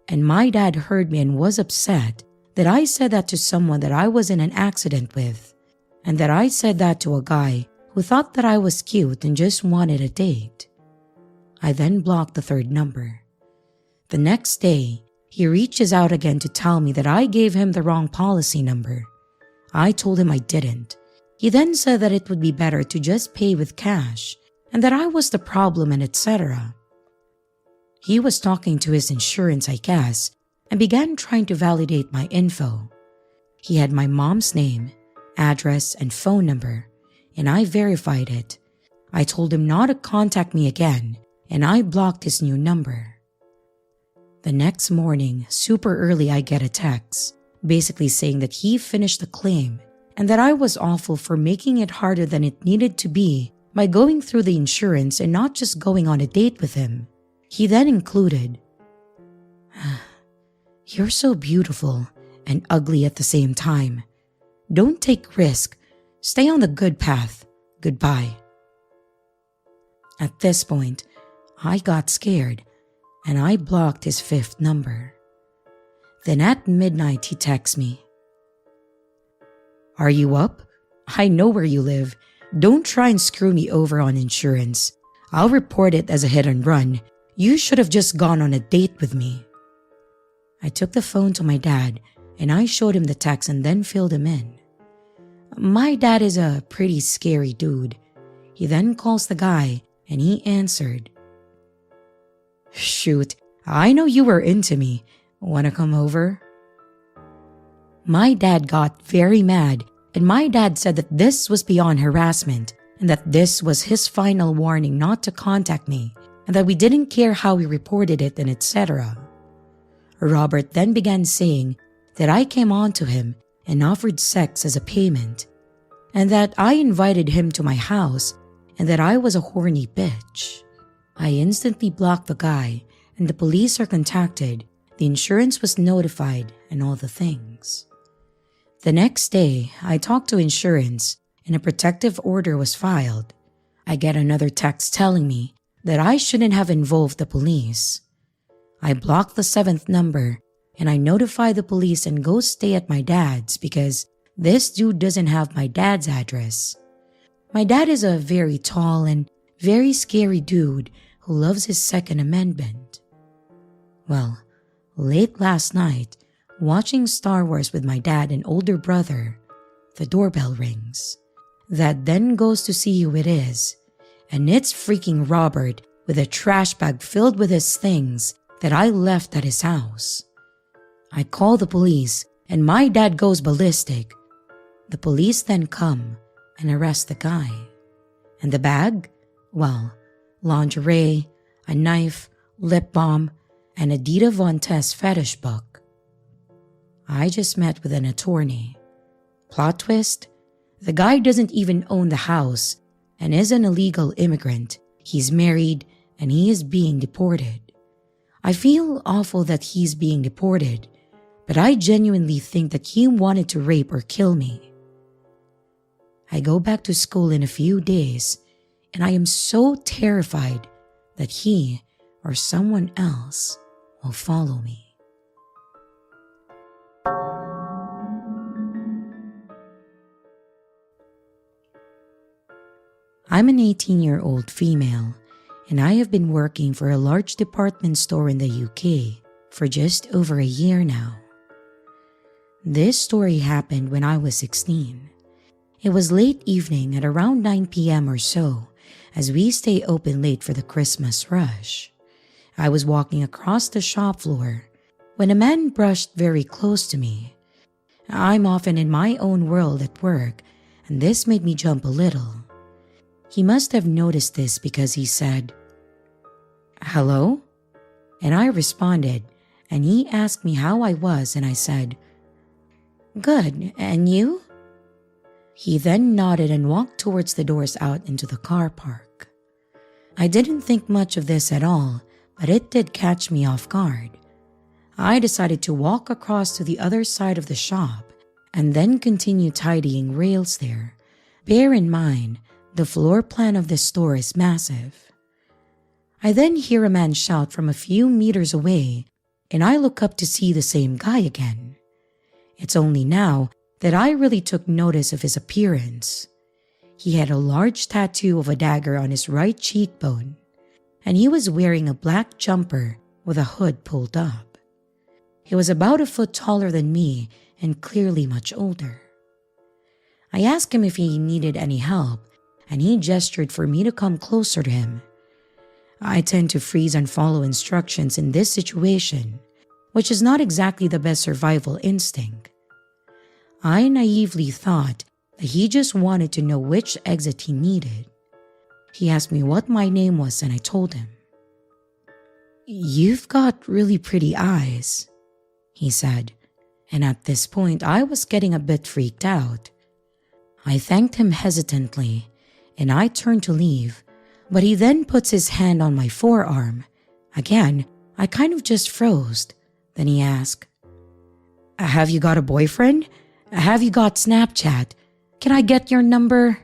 And my dad heard me and was upset that I said that to someone that I was in an accident with, and that I said that to a guy who thought that I was cute and just wanted a date. I then blocked the third number. The next day, he reaches out again to tell me that I gave him the wrong policy number. I told him I didn't. He then said that it would be better to just pay with cash and that I was the problem and etc. He was talking to his insurance, I guess, and began trying to validate my info. He had my mom's name, address, and phone number, and I verified it. I told him not to contact me again, and I blocked his new number. The next morning, super early, I get a text, basically saying that he finished the claim and that I was awful for making it harder than it needed to be by going through the insurance and not just going on a date with him. He then included, "You're so beautiful and ugly at the same time. Don't take risk. Stay on the good path. Goodbye." At this point, I got scared and I blocked his fifth number. Then at midnight he texts me, "Are you up? I know where you live. Don't try and screw me over on insurance. I'll report it as a hit and run. You should have just gone on a date with me." I took the phone to my dad and I showed him the text and then filled him in. My dad is a pretty scary dude. He then calls the guy and he answered, "Shoot, I know you were into me. Wanna come over?" My dad got very mad, and my dad said that this was beyond harassment and that this was his final warning not to contact me and that we didn't care how we reported it and etc. Robert then began saying that I came on to him and offered sex as a payment, and that I invited him to my house and that I was a horny bitch. I instantly blocked the guy and the police are contacted, the insurance was notified, and all the things. The next day, I talked to insurance and a protective order was filed. I get another text telling me that I shouldn't have involved the police. I blocked the seventh number and I notify the police and go stay at my dad's because this dude doesn't have my dad's address. My dad is a very tall and very scary dude who loves his Second Amendment. Well, late last night, watching Star Wars with my dad and older brother, the doorbell rings. Dad then goes to see who it is, and it's freaking Robert with a trash bag filled with his things that I left at his house. I call the police and my dad goes ballistic. The police then come and arrest the guy. And the bag? Well, lingerie, a knife, lip balm, and a Dita Von Tess fetish book. I just met with an attorney. Plot twist? The guy doesn't even own the house and is an illegal immigrant. He's married and he is being deported. I feel awful that he's being deported, but I genuinely think that he wanted to rape or kill me. I go back to school in a few days and I am so terrified that he or someone else will follow me. I'm an 18-year-old female, and I have been working for a large department store in the UK for just over a year now. This story happened when I was 16. It was late evening at around 9 p.m. or so, as we stay open late for the Christmas rush. I was walking across the shop floor when a man brushed very close to me. I'm often in my own world at work, and this made me jump a little. He must have noticed this because he said, "Hello?" And I responded, and he asked me how I was, and I said, "Good, and you?" He then nodded and walked towards the doors out into the car park. I didn't think much of this at all, but it did catch me off guard. I decided to walk across to the other side of the shop and then continue tidying rails there. Bear in mind, the floor plan of this store is massive. I then hear a man shout from a few meters away, and I look up to see the same guy again. It's only now that I really took notice of his appearance. He had a large tattoo of a dagger on his right cheekbone, and he was wearing a black jumper with a hood pulled up. He was about a foot taller than me and clearly much older. I asked him if he needed any help, and he gestured for me to come closer to him. I tend to freeze and follow instructions in this situation, which is not exactly the best survival instinct. I naively thought that he just wanted to know which exit he needed. He asked me what my name was, and I told him. "You've got really pretty eyes," he said, and at this point I was getting a bit freaked out. I thanked him hesitantly, and I turned to leave, but he then puts his hand on my forearm. Again, I kind of just froze. Then he asked, "Have you got a boyfriend? Have you got Snapchat? Can I get your number?"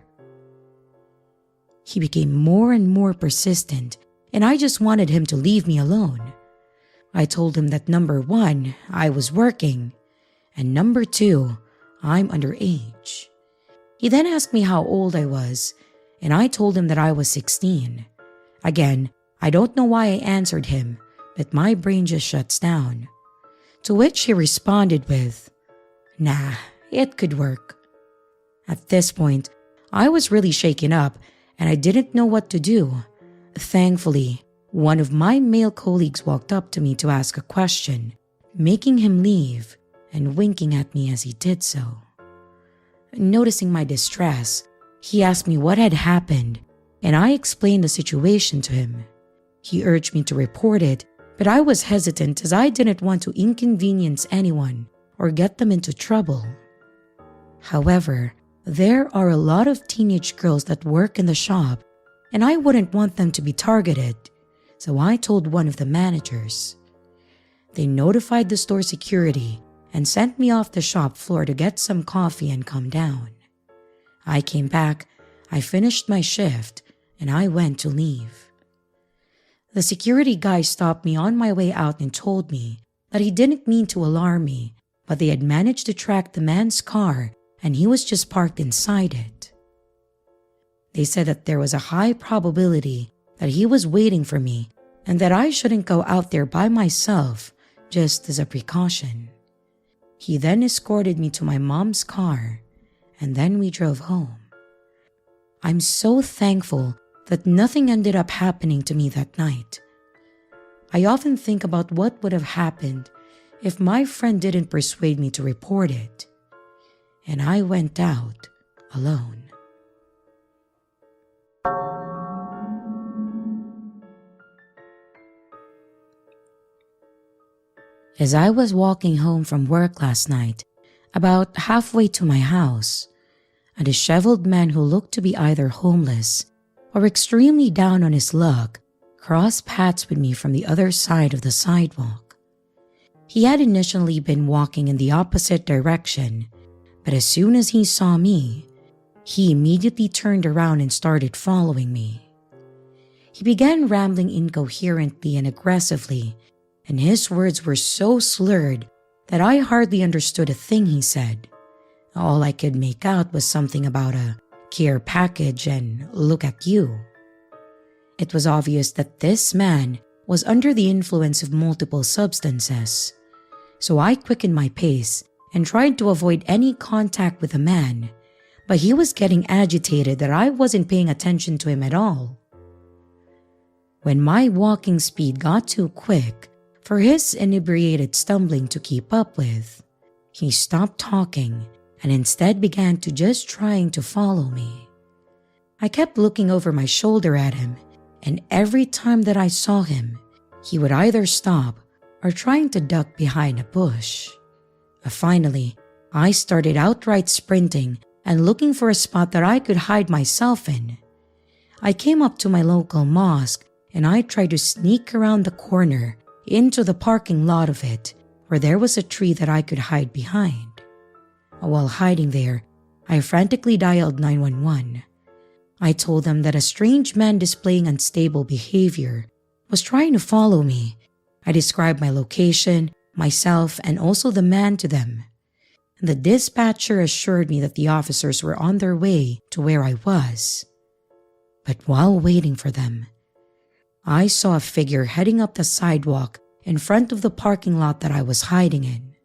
He became more and more persistent, and I just wanted him to leave me alone. I told him that number 1, I was working, and number 2, I'm underage. He then asked me how old I was, and I told him that I was 16. Again, I don't know why I answered him, but my brain just shuts down. To which he responded with, "Nah, it could work." At this point, I was really shaken up and I didn't know what to do. Thankfully, one of my male colleagues walked up to me to ask a question, making him leave and winking at me as he did so. Noticing my distress, he asked me what had happened, and I explained the situation to him. He urged me to report it, but I was hesitant as I didn't want to inconvenience anyone or get them into trouble. However, there are a lot of teenage girls that work in the shop, and I wouldn't want them to be targeted, so I told one of the managers. They notified the store security and sent me off the shop floor to get some coffee and come down. I came back, I finished my shift, and I went to leave. The security guy stopped me on my way out and told me that he didn't mean to alarm me, but they had managed to track the man's car and he was just parked inside it. They said that there was a high probability that he was waiting for me and that I shouldn't go out there by myself just as a precaution. He then escorted me to my mom's car and then we drove home. I'm so thankful that nothing ended up happening to me that night. I often think about what would have happened if my friend didn't persuade me to report it, and I went out alone. As I was walking home from work last night, about halfway to my house, a disheveled man who looked to be either homeless or extremely down on his luck crossed paths with me from the other side of the sidewalk. He had initially been walking in the opposite direction, but as soon as he saw me, he immediately turned around and started following me. He began rambling incoherently and aggressively, and his words were so slurred that I hardly understood a thing he said. All I could make out was something about a care package and look at you. It was obvious that this man was under the influence of multiple substances, so I quickened my pace and tried to avoid any contact with the man, but he was getting agitated that I wasn't paying attention to him at all. When my walking speed got too quick for his inebriated stumbling to keep up with, he stopped talking and instead began to just trying to follow me. I kept looking over my shoulder at him, and every time that I saw him, he would either stop or trying to duck behind a bush. Finally, I started outright sprinting and looking for a spot that I could hide myself in. I came up to my local mosque and I tried to sneak around the corner into the parking lot of it where there was a tree that I could hide behind. While hiding there, I frantically dialed 911. I told them that a strange man displaying unstable behavior was trying to follow me. I described my location, myself, and also the man to them. The dispatcher assured me that the officers were on their way to where I was. But while waiting for them, I saw a figure heading up the sidewalk in front of the parking lot that I was hiding in.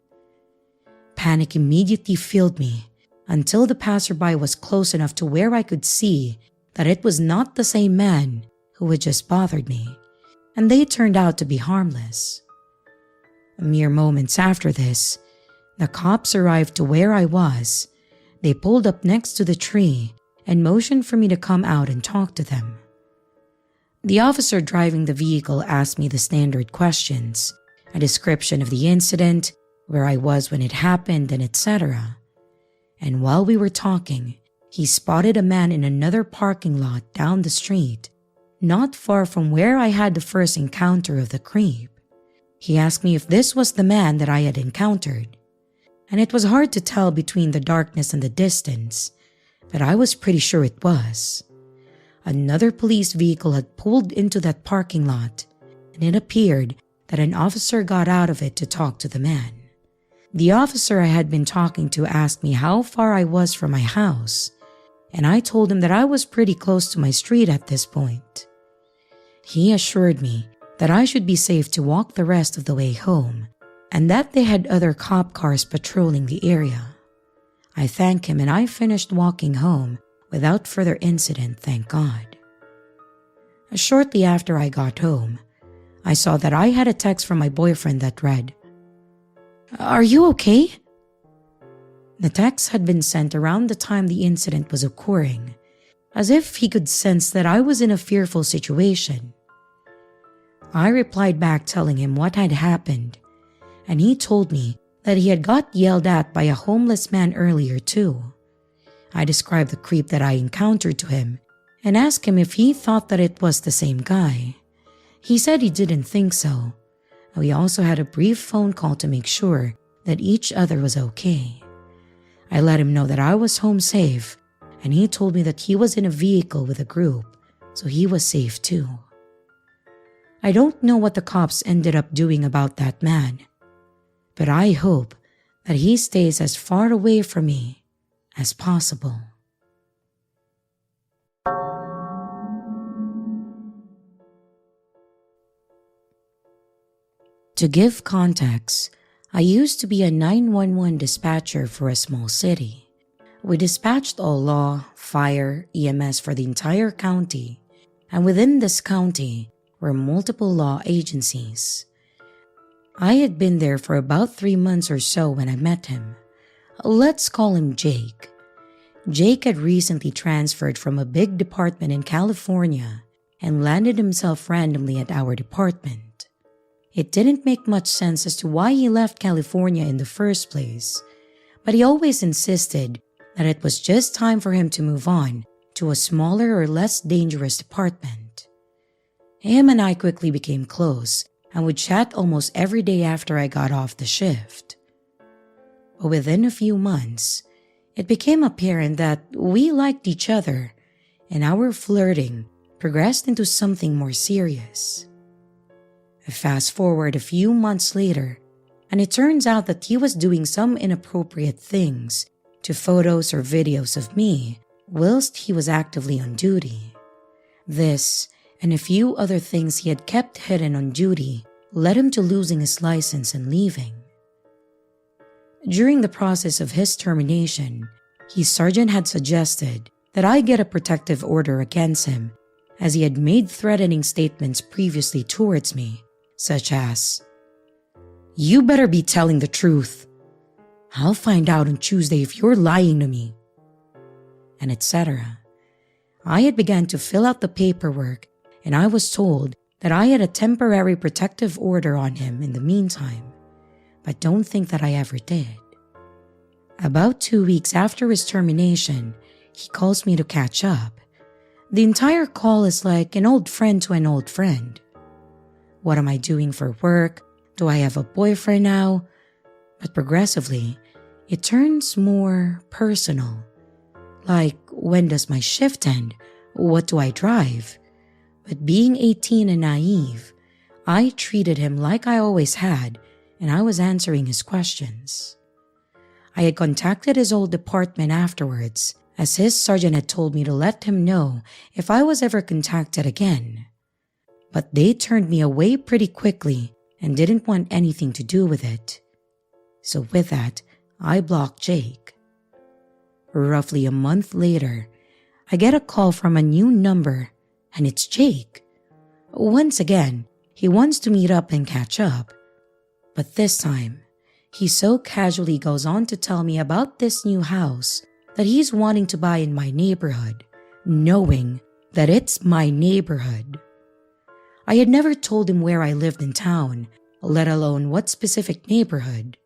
Panic immediately filled me until the passerby was close enough to where I could see that it was not the same man who had just bothered me, and they turned out to be harmless. Mere moments after this, the cops arrived to where I was. They pulled up next to the tree and motioned for me to come out and talk to them. The officer driving the vehicle asked me the standard questions, a description of the incident, where I was when it happened, and etc. And while we were talking, he spotted a man in another parking lot down the street, not far from where I had the first encounter of the creep. He asked me if this was the man that I had encountered, and it was hard to tell between the darkness and the distance, but I was pretty sure it was. Another police vehicle had pulled into that parking lot, and it appeared that an officer got out of it to talk to the man. The officer I had been talking to asked me how far I was from my house, and I told him that I was pretty close to my street at this point. He assured me that I should be safe to walk the rest of the way home, and that they had other cop cars patrolling the area. I thanked him and I finished walking home without further incident, thank God. Shortly after I got home, I saw that I had a text from my boyfriend that read, "Are you okay?" The text had been sent around the time the incident was occurring, as if he could sense that I was in a fearful situation. I replied back telling him what had happened, and he told me that he had got yelled at by a homeless man earlier too. I described the creep that I encountered to him and asked him if he thought that it was the same guy. He said he didn't think so. We also had a brief phone call to make sure that each other was okay. I let him know that I was home safe, and he told me that he was in a vehicle with a group, so he was safe too. I don't know what the cops ended up doing about that man, but I hope that he stays as far away from me as possible. To give context, I used to be a 911 dispatcher for a small city. We dispatched all law, fire, EMS for the entire county, and within this county were multiple law agencies. I had been there for about 3 months or so when I met him. Let's call him Jake. Jake had recently transferred from a big department in California and landed himself randomly at our department. It didn't make much sense as to why he left California in the first place, but he always insisted that it was just time for him to move on to a smaller or less dangerous department. Him and I quickly became close and would chat almost every day after I got off the shift. But within a few months, it became apparent that we liked each other, and our flirting progressed into something more serious. Fast forward a few months later, and it turns out that he was doing some inappropriate things to photos or videos of me whilst he was actively on duty. This, and a few other things he had kept hidden on duty, led him to losing his license and leaving. During the process of his termination, his sergeant had suggested that I get a protective order against him, as he had made threatening statements previously towards me, such as, "You better be telling the truth. I'll find out on Tuesday if you're lying to me," and etc. I had begun to fill out the paperwork, and I was told that I had a temporary protective order on him in the meantime, but don't think that I ever did. About 2 weeks after his termination, he calls me to catch up. The entire call is like an old friend to an old friend. What am I doing for work? Do I have a boyfriend now? But progressively, it turns more personal. Like, when does my shift end? What do I drive? But being 18 and naive, I treated him like I always had, and I was answering his questions. I had contacted his old department afterwards, as his sergeant had told me to let him know if I was ever contacted again. But they turned me away pretty quickly and didn't want anything to do with it. So with that, I blocked Jake. Roughly a month later, I get a call from a new number, and it's Jake. Once again, he wants to meet up and catch up. But this time, he so casually goes on to tell me about this new house that he's wanting to buy in my neighborhood, knowing that it's my neighborhood. I had never told him where I lived in town, let alone what specific neighborhood.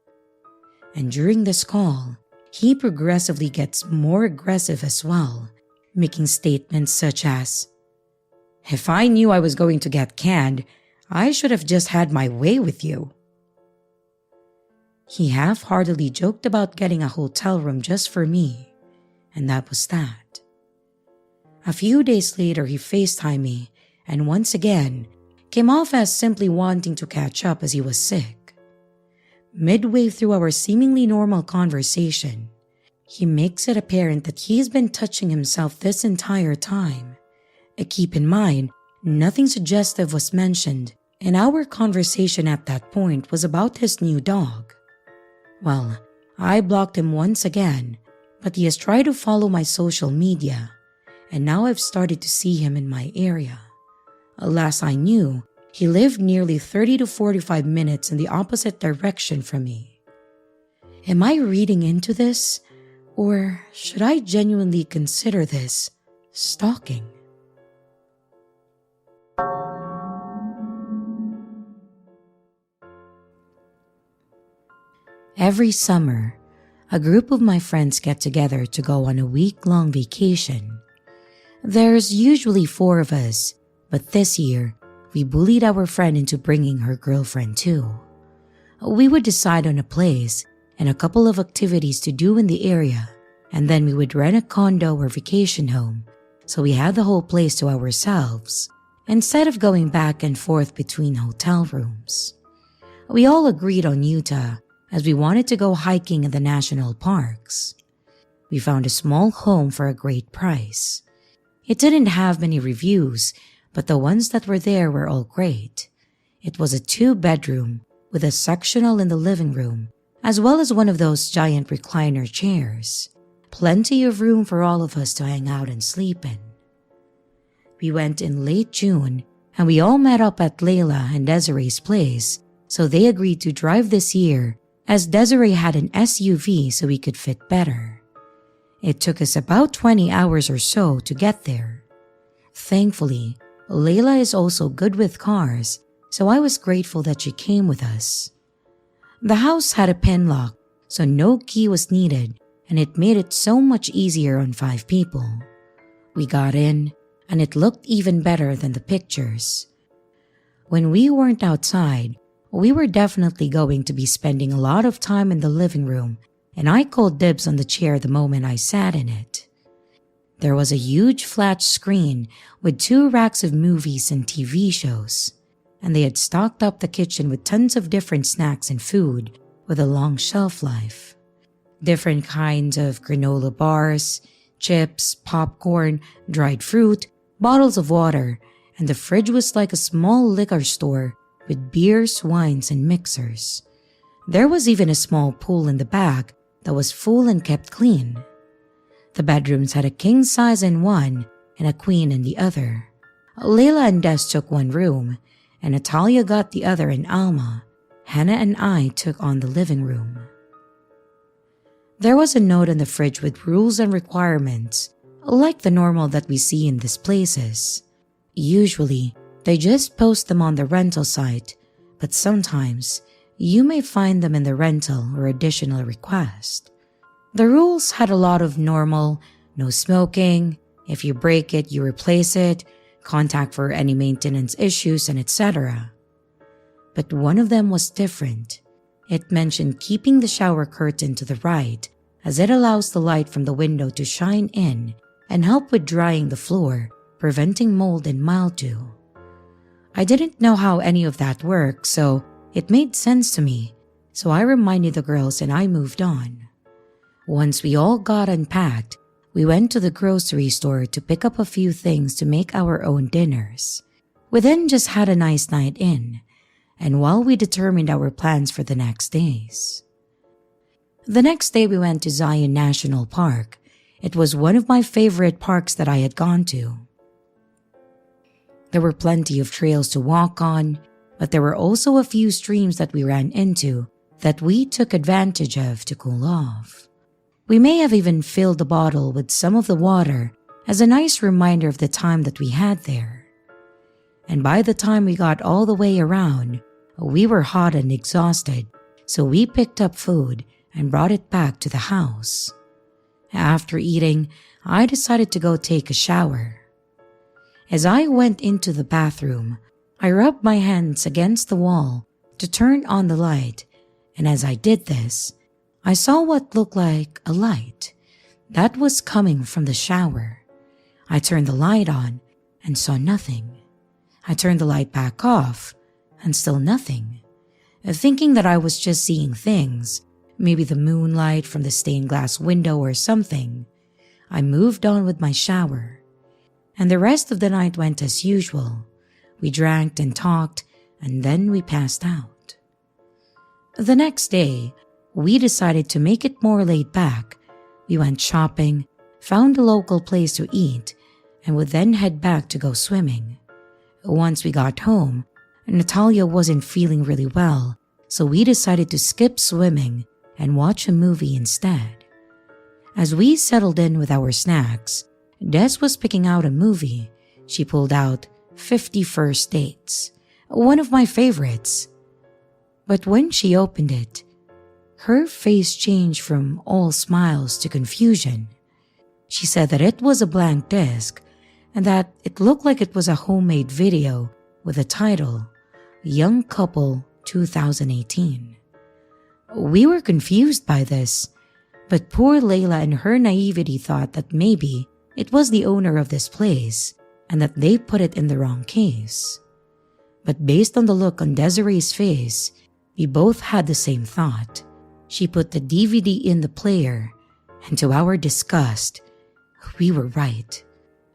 And during this call, he progressively gets more aggressive as well, making statements such as, "If I knew I was going to get canned, I should have just had my way with you." He half-heartedly joked about getting a hotel room just for me, and that was that. A few days later, he FaceTimed me, and once again, came off as simply wanting to catch up as he was sick. Midway through our seemingly normal conversation, he makes it apparent that he's been touching himself this entire time. Keep in mind, nothing suggestive was mentioned, and our conversation at that point was about his new dog. Well, I blocked him once again, but he has tried to follow my social media, and now I've started to see him in my area. Last I knew, he lived nearly 30 to 45 minutes in the opposite direction from me. Am I reading into this, or should I genuinely consider this stalking? Every summer, a group of my friends get together to go on a week-long vacation. There's usually 4 of us, but this year, we bullied our friend into bringing her girlfriend too. We would decide on a place and a couple of activities to do in the area, and then we would rent a condo or vacation home, so we had the whole place to ourselves, instead of going back and forth between hotel rooms. We all agreed on Utah, as we wanted to go hiking in the national parks. We found a small home for a great price. It didn't have many reviews, but the ones that were there were all great. It was a 2-bedroom with a sectional in the living room, as well as one of those giant recliner chairs. Plenty of room for all of us to hang out and sleep in. We went in late June, and we all met up at Layla and Desiree's place, so they agreed to drive this year, as Desiree had an SUV so we could fit better. It took us about 20 hours or so to get there. Thankfully, Layla is also good with cars, so I was grateful that she came with us. The house had a pin lock, so no key was needed, and it made it so much easier on 5 people. We got in, and it looked even better than the pictures. When we weren't outside, we were definitely going to be spending a lot of time in the living room, and I called dibs on the chair the moment I sat in it. There was a huge flat screen with 2 racks of movies and TV shows, and they had stocked up the kitchen with tons of different snacks and food with a long shelf life. Different kinds of granola bars, chips, popcorn, dried fruit, bottles of water, and the fridge was like a small liquor store with beers, wines, and mixers. There was even a small pool in the back that was full and kept clean. The bedrooms had a king size in one and a queen in the other. Layla and Des took one room, and Natalia got the other, and Alma, Hannah, and I took on the living room. There was a note on the fridge with rules and requirements, like the normal that we see in these places. Usually, They just post them on the rental site, but sometimes you may find them in the rental or additional request. The rules had a lot of normal, no smoking, if you break it, you replace it, contact for any maintenance issues, and etc. But one of them was different. It mentioned keeping the shower curtain to the right, as it allows the light from the window to shine in and help with drying the floor, preventing mold and mildew. I didn't know how any of that worked, so it made sense to me, so I reminded the girls and I moved on. Once we all got unpacked, we went to the grocery store to pick up a few things to make our own dinners. We then just had a nice night in, and while we determined our plans for the next days. The next day we went to Zion National Park. It was one of my favorite parks that I had gone to. There were plenty of trails to walk on, but there were also a few streams that we ran into that we took advantage of to cool off. We may have even filled the bottle with some of the water as a nice reminder of the time that we had there. And by the time we got all the way around, we were hot and exhausted, so we picked up food and brought it back to the house. After eating, I decided to go take a shower. As I went into the bathroom, I rubbed my hands against the wall to turn on the light, and as I did this, I saw what looked like a light that was coming from the shower. I turned the light on and saw nothing. I turned the light back off and still nothing. Thinking that I was just seeing things, maybe the moonlight from the stained glass window or something, I moved on with my shower. And the rest of the night went as usual. We drank and talked, and then we passed out. The next day, we decided to make it more laid back. We went shopping, found a local place to eat, and would then head back to go swimming. Once we got home, Natalia wasn't feeling really well, so we decided to skip swimming and watch a movie instead. As we settled in with our snacks, Des was picking out a movie. She pulled out 50 First Dates, one of my favorites. But when she opened it, her face changed from all smiles to confusion. She said that it was a blank disc and that it looked like it was a homemade video with the title, Young Couple 2018. We were confused by this, but poor Layla in her naivety thought that maybe it was the owner of this place and that they put it in the wrong case. But based on the look on Desiree's face, we both had the same thought. She put the DVD in the player, and to our disgust, we were right.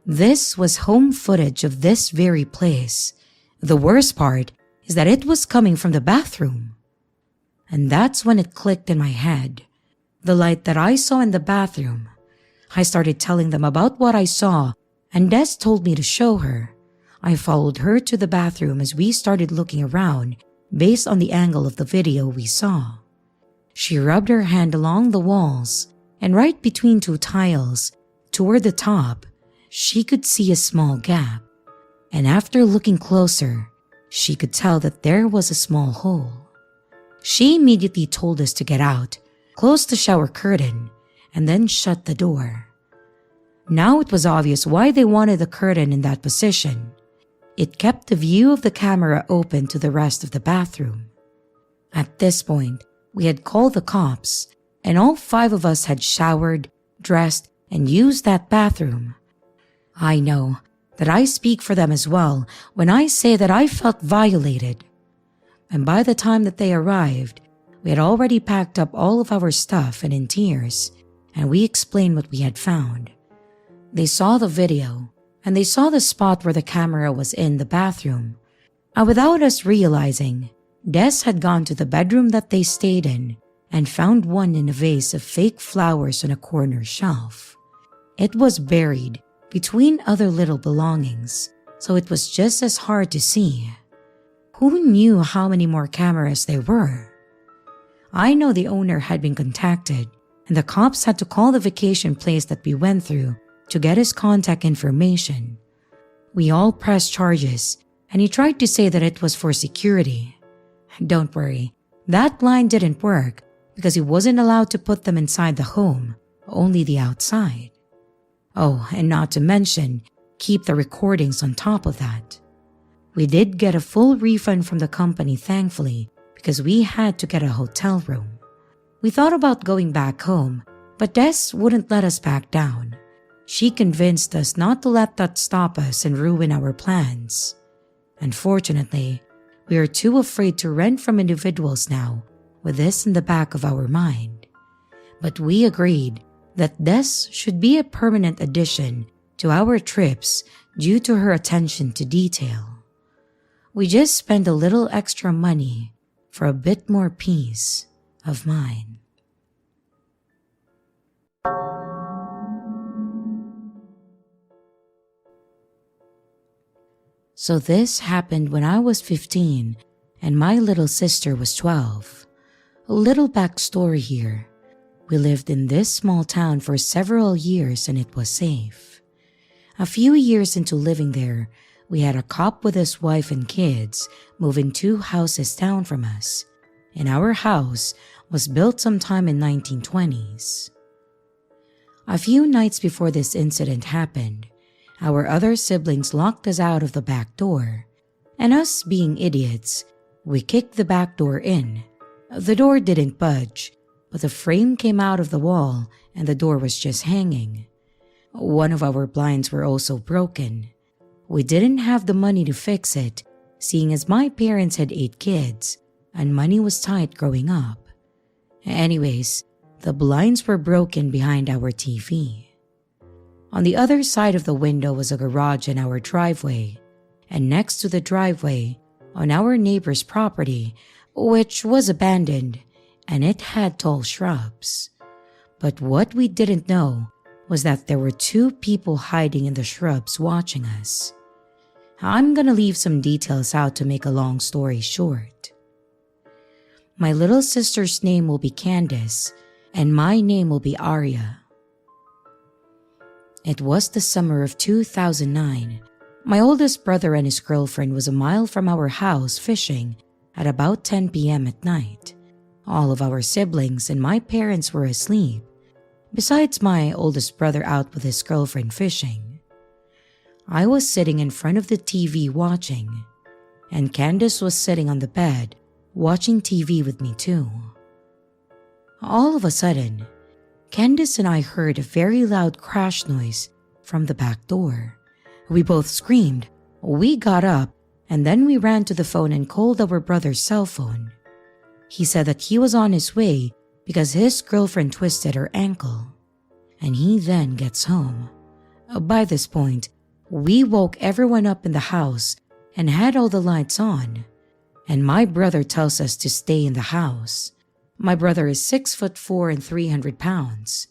This was home footage of this very place. The worst part is that it was coming from the bathroom. And that's when it clicked in my head. The light that I saw in the bathroom. I started telling them about what I saw, and Des told me to show her. I followed her to the bathroom as we started looking around based on the angle of the video we saw. She rubbed her hand along the walls, and right between two tiles, toward the top, she could see a small gap. And after looking closer, she could tell that there was a small hole. She immediately told us to get out, close the shower curtain, and then shut the door. Now it was obvious why they wanted the curtain in that position. It kept the view of the camera open to the rest of the bathroom. At this point, we had called the cops, and all 5 of us had showered, dressed, and used that bathroom. I know that I speak for them as well when I say that I felt violated. And by the time that they arrived, we had already packed up all of our stuff and in tears, and we explained what we had found. They saw the video, and they saw the spot where the camera was in the bathroom. And without us realizing, Des had gone to the bedroom that they stayed in and found one in a vase of fake flowers on a corner shelf. It was buried between other little belongings, so it was just as hard to see. Who knew how many more cameras there were? I know the owner had been contacted, and the cops had to call the vacation place that we went through to get his contact information. We all pressed charges, and he tried to say that it was for security. Don't worry, that blind didn't work because he wasn't allowed to put them inside the home, only the outside. Oh, and not to mention, keep the recordings on top of that. We did get a full refund from the company, thankfully, because we had to get a hotel room. We thought about going back home, but Des wouldn't let us back down. She convinced us not to let that stop us and ruin our plans. Unfortunately, we are too afraid to rent from individuals now, with this in the back of our mind. But we agreed that Des should be a permanent addition to our trips due to her attention to detail. We just spent a little extra money for a bit more peace of mind. So this happened when I was 15 and my little sister was 12. A little backstory here. We lived in this small town for several years and it was safe. A few years into living there, we had a cop with his wife and kids move in 2 houses down from us, and our house was built sometime in 1920s. A few nights before this incident happened, our other siblings locked us out of the back door, and us being idiots, we kicked the back door in. The door didn't budge, but the frame came out of the wall and the door was just hanging. One of our blinds were also broken. We didn't have the money to fix it, seeing as my parents had 8 kids and money was tight growing up. Anyways, the blinds were broken behind our TV. On the other side of the window was a garage in our driveway, and next to the driveway, on our neighbor's property, which was abandoned, and it had tall shrubs. But what we didn't know was that there were 2 people hiding in the shrubs watching us. I'm gonna leave some details out to make a long story short. My little sister's name will be Candace, and my name will be Aria. It was the summer of 2009. My oldest brother and his girlfriend was a mile from our house fishing at about 10 p.m. at night. All of our siblings and my parents were asleep, besides my oldest brother out with his girlfriend fishing. I was sitting in front of the TV watching, and Candace was sitting on the bed watching TV with me too. All of a sudden, Candace and I heard a very loud crash noise from the back door. We both screamed. We got up and then we ran to the phone and called our brother's cell phone. He said that he was on his way because his girlfriend twisted her ankle. And he then gets home. By this point, we woke everyone up in the house and had all the lights on. And my brother tells us to stay in the house. My brother is 6'4" and 300 pounds.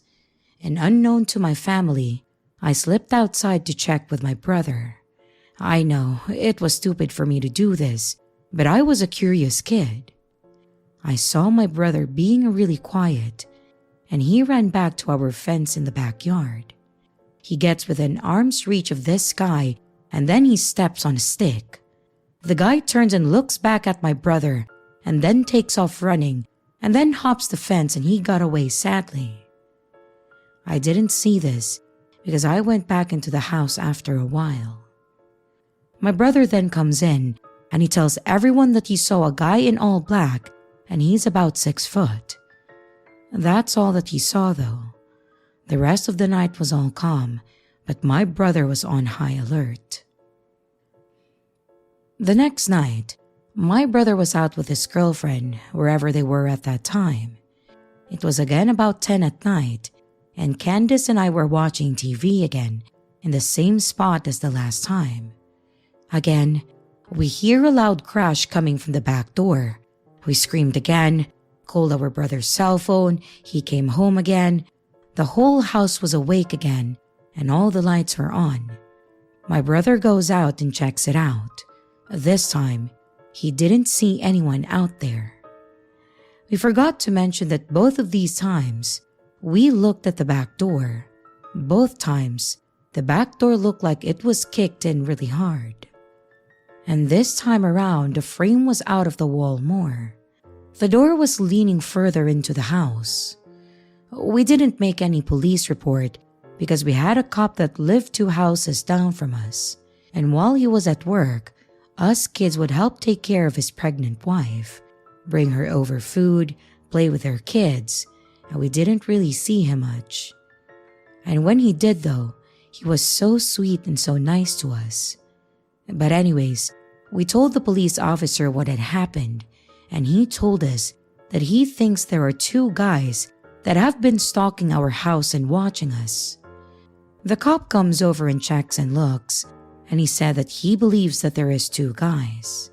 And unknown to my family, I slipped outside to check with my brother. I know, it was stupid for me to do this, but I was a curious kid. I saw my brother being really quiet, and he ran back to our fence in the backyard. He gets within arm's reach of this guy, and then he steps on a stick. The guy turns and looks back at my brother, and then takes off running, and then hops the fence and he got away sadly. I didn't see this because I went back into the house after a while. My brother then comes in and he tells everyone that he saw a guy in all black and he's about 6 foot. That's all that he saw though. The rest of the night was all calm, but my brother was on high alert. The next night, my brother was out with his girlfriend wherever they were at that time. It was again about 10 at night, and Candace and I were watching TV again in the same spot as the last time. Again, we hear a loud crash coming from the back door. We screamed again, called our brother's cell phone, he came home again. The whole house was awake again, and all the lights were on. My brother goes out and checks it out. This time, he didn't see anyone out there. We forgot to mention that both of these times, we looked at the back door. Both times, the back door looked like it was kicked in really hard. and this time around the frame was out of the wall more. The door was leaning further into the house. We didn't make any police report because we had a cop that lived 2 houses down from us, and while he was at work, us kids would help take care of his pregnant wife, bring her over food, play with her kids, and we didn't really see him much. And when he did though, he was so sweet and so nice to us. But anyways, we told the police officer what had happened, and he told us that he thinks there are 2 guys that have been stalking our house and watching us. The cop comes over and checks and looks, and he said that he believes that there is 2 guys.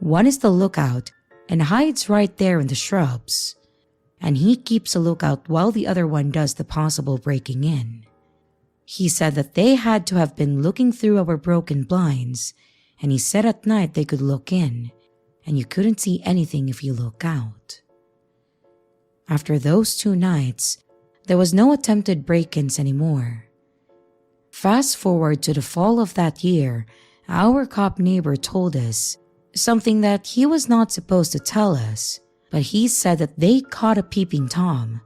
One is the lookout and hides right there in the shrubs, and he keeps a lookout while the other one does the possible breaking in. He said that they had to have been looking through our broken blinds, and he said at night they could look in, and you couldn't see anything if you look out. After those 2 nights, there was no attempted break-ins anymore. Fast forward to the fall of that year, our cop neighbor told us something that he was not supposed to tell us, but he said that they caught a peeping Tom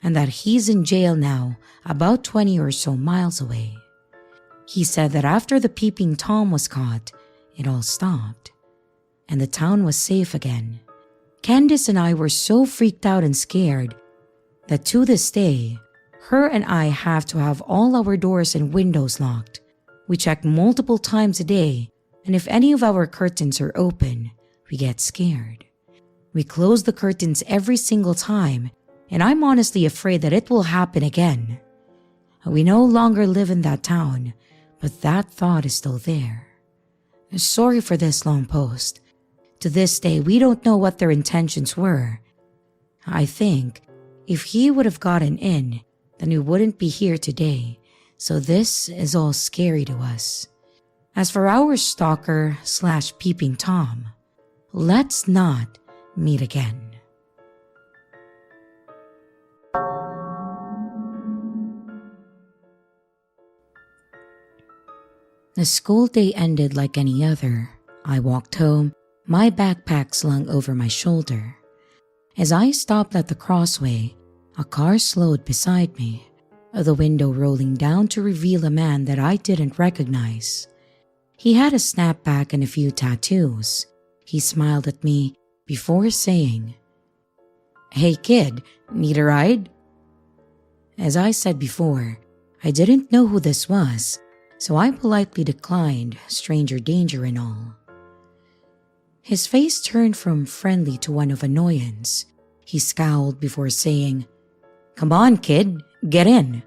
and that he's in jail now about 20 or so miles away. He said that after the peeping Tom was caught, it all stopped and the town was safe again. Candace and I were so freaked out and scared that to this day, her and I have to have all our doors and windows locked. We check multiple times a day, and if any of our curtains are open, we get scared. We close the curtains every single time, and I'm honestly afraid that it will happen again. We no longer live in that town, but that thought is still there. Sorry for this long post. To this day, we don't know what their intentions were. I think if he would have gotten in, then we wouldn't be here today, so this is all scary to us. As for our stalker/peeping Tom, let's not meet again. The school day ended like any other. I walked home, my backpack slung over my shoulder. As I stopped at the crossway, a car slowed beside me, the window rolling down to reveal a man that I didn't recognize. He had a snapback and a few tattoos. He smiled at me before saying, "Hey kid, need a ride?" As I said before, I didn't know who this was, so I politely declined, stranger danger and all. His face turned from friendly to one of annoyance. He scowled before saying, "Come on, kid, get in."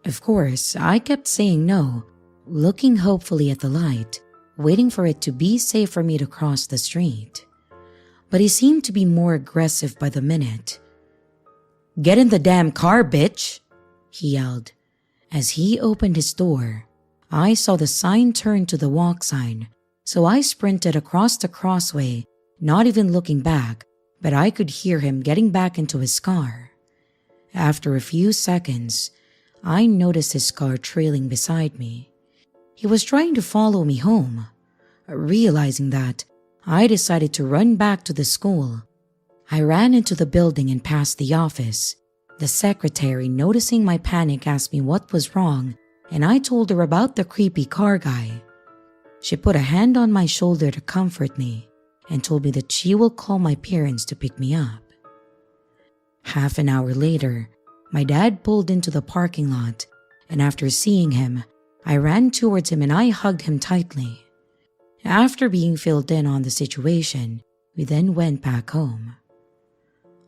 Of course, I kept saying no, looking hopefully at the light, waiting for it to be safe for me to cross the street. But he seemed to be more aggressive by the minute. "Get in the damn car, bitch!" he yelled. As he opened his door, I saw the sign turn to the walk sign, so I sprinted across the crossway, not even looking back, but I could hear him getting back into his car. After a few seconds, I noticed his car trailing beside me. He was trying to follow me home. Realizing that, I decided to run back to the school. I ran into the building and past the office. The secretary, noticing my panic, asked me what was wrong, and I told her about the creepy car guy. She put a hand on my shoulder to comfort me and told me that she will call my parents to pick me up. Half an hour later, my dad pulled into the parking lot, and after seeing him, I ran towards him and I hugged him tightly. After being filled in on the situation, we then went back home.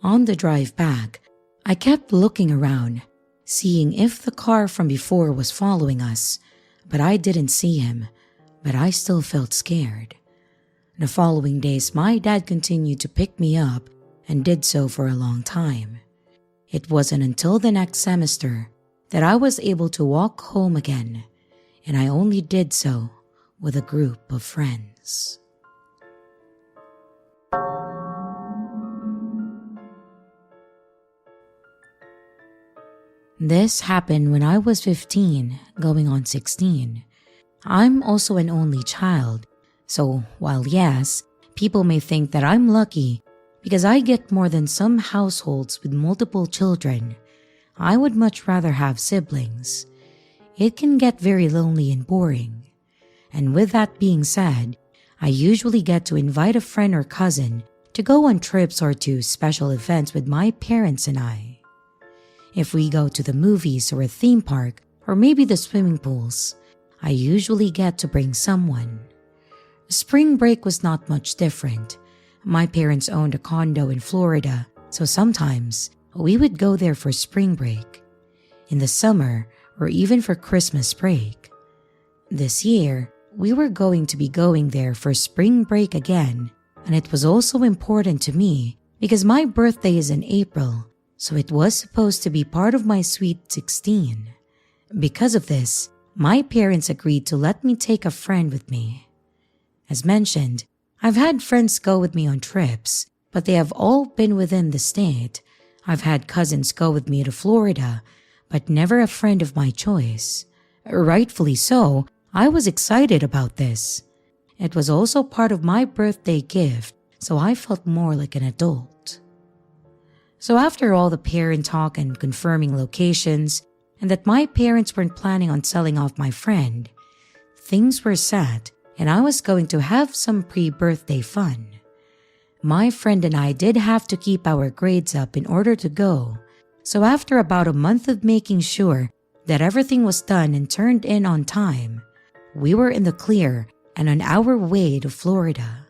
On the drive back, I kept looking around, seeing if the car from before was following us, but I didn't see him, but I still felt scared. The following days, my dad continued to pick me up and did so for a long time. It wasn't until the next semester that I was able to walk home again, and I only did so with a group of friends. This happened when I was 15, going on 16. I'm also an only child, so while yes, people may think that I'm lucky because I get more than some households with multiple children, I would much rather have siblings. It can get very lonely and boring. And with that being said, I usually get to invite a friend or cousin to go on trips or to special events with my parents and I. If we go to the movies or a theme park or maybe the swimming pools, I usually get to bring someone. Spring break was not much different. My parents owned a condo in Florida, so sometimes we would go there for spring break, in the summer, or even for Christmas break. This year, we were going to be going there for spring break again, and it was also important to me because my birthday is in April, so it was supposed to be part of my Sweet 16. Because of this, my parents agreed to let me take a friend with me. As mentioned, I've had friends go with me on trips, but they have all been within the state. I've had cousins go with me to Florida, but never a friend of my choice. Rightfully so, I was excited about this. It was also part of my birthday gift, so I felt more like an adult. So after all the parent talk and confirming locations, and that my parents weren't planning on selling off my friend, things were set and I was going to have some pre-birthday fun. My friend and I did have to keep our grades up in order to go, so after about a month of making sure that everything was done and turned in on time, we were in the clear and on our way to Florida.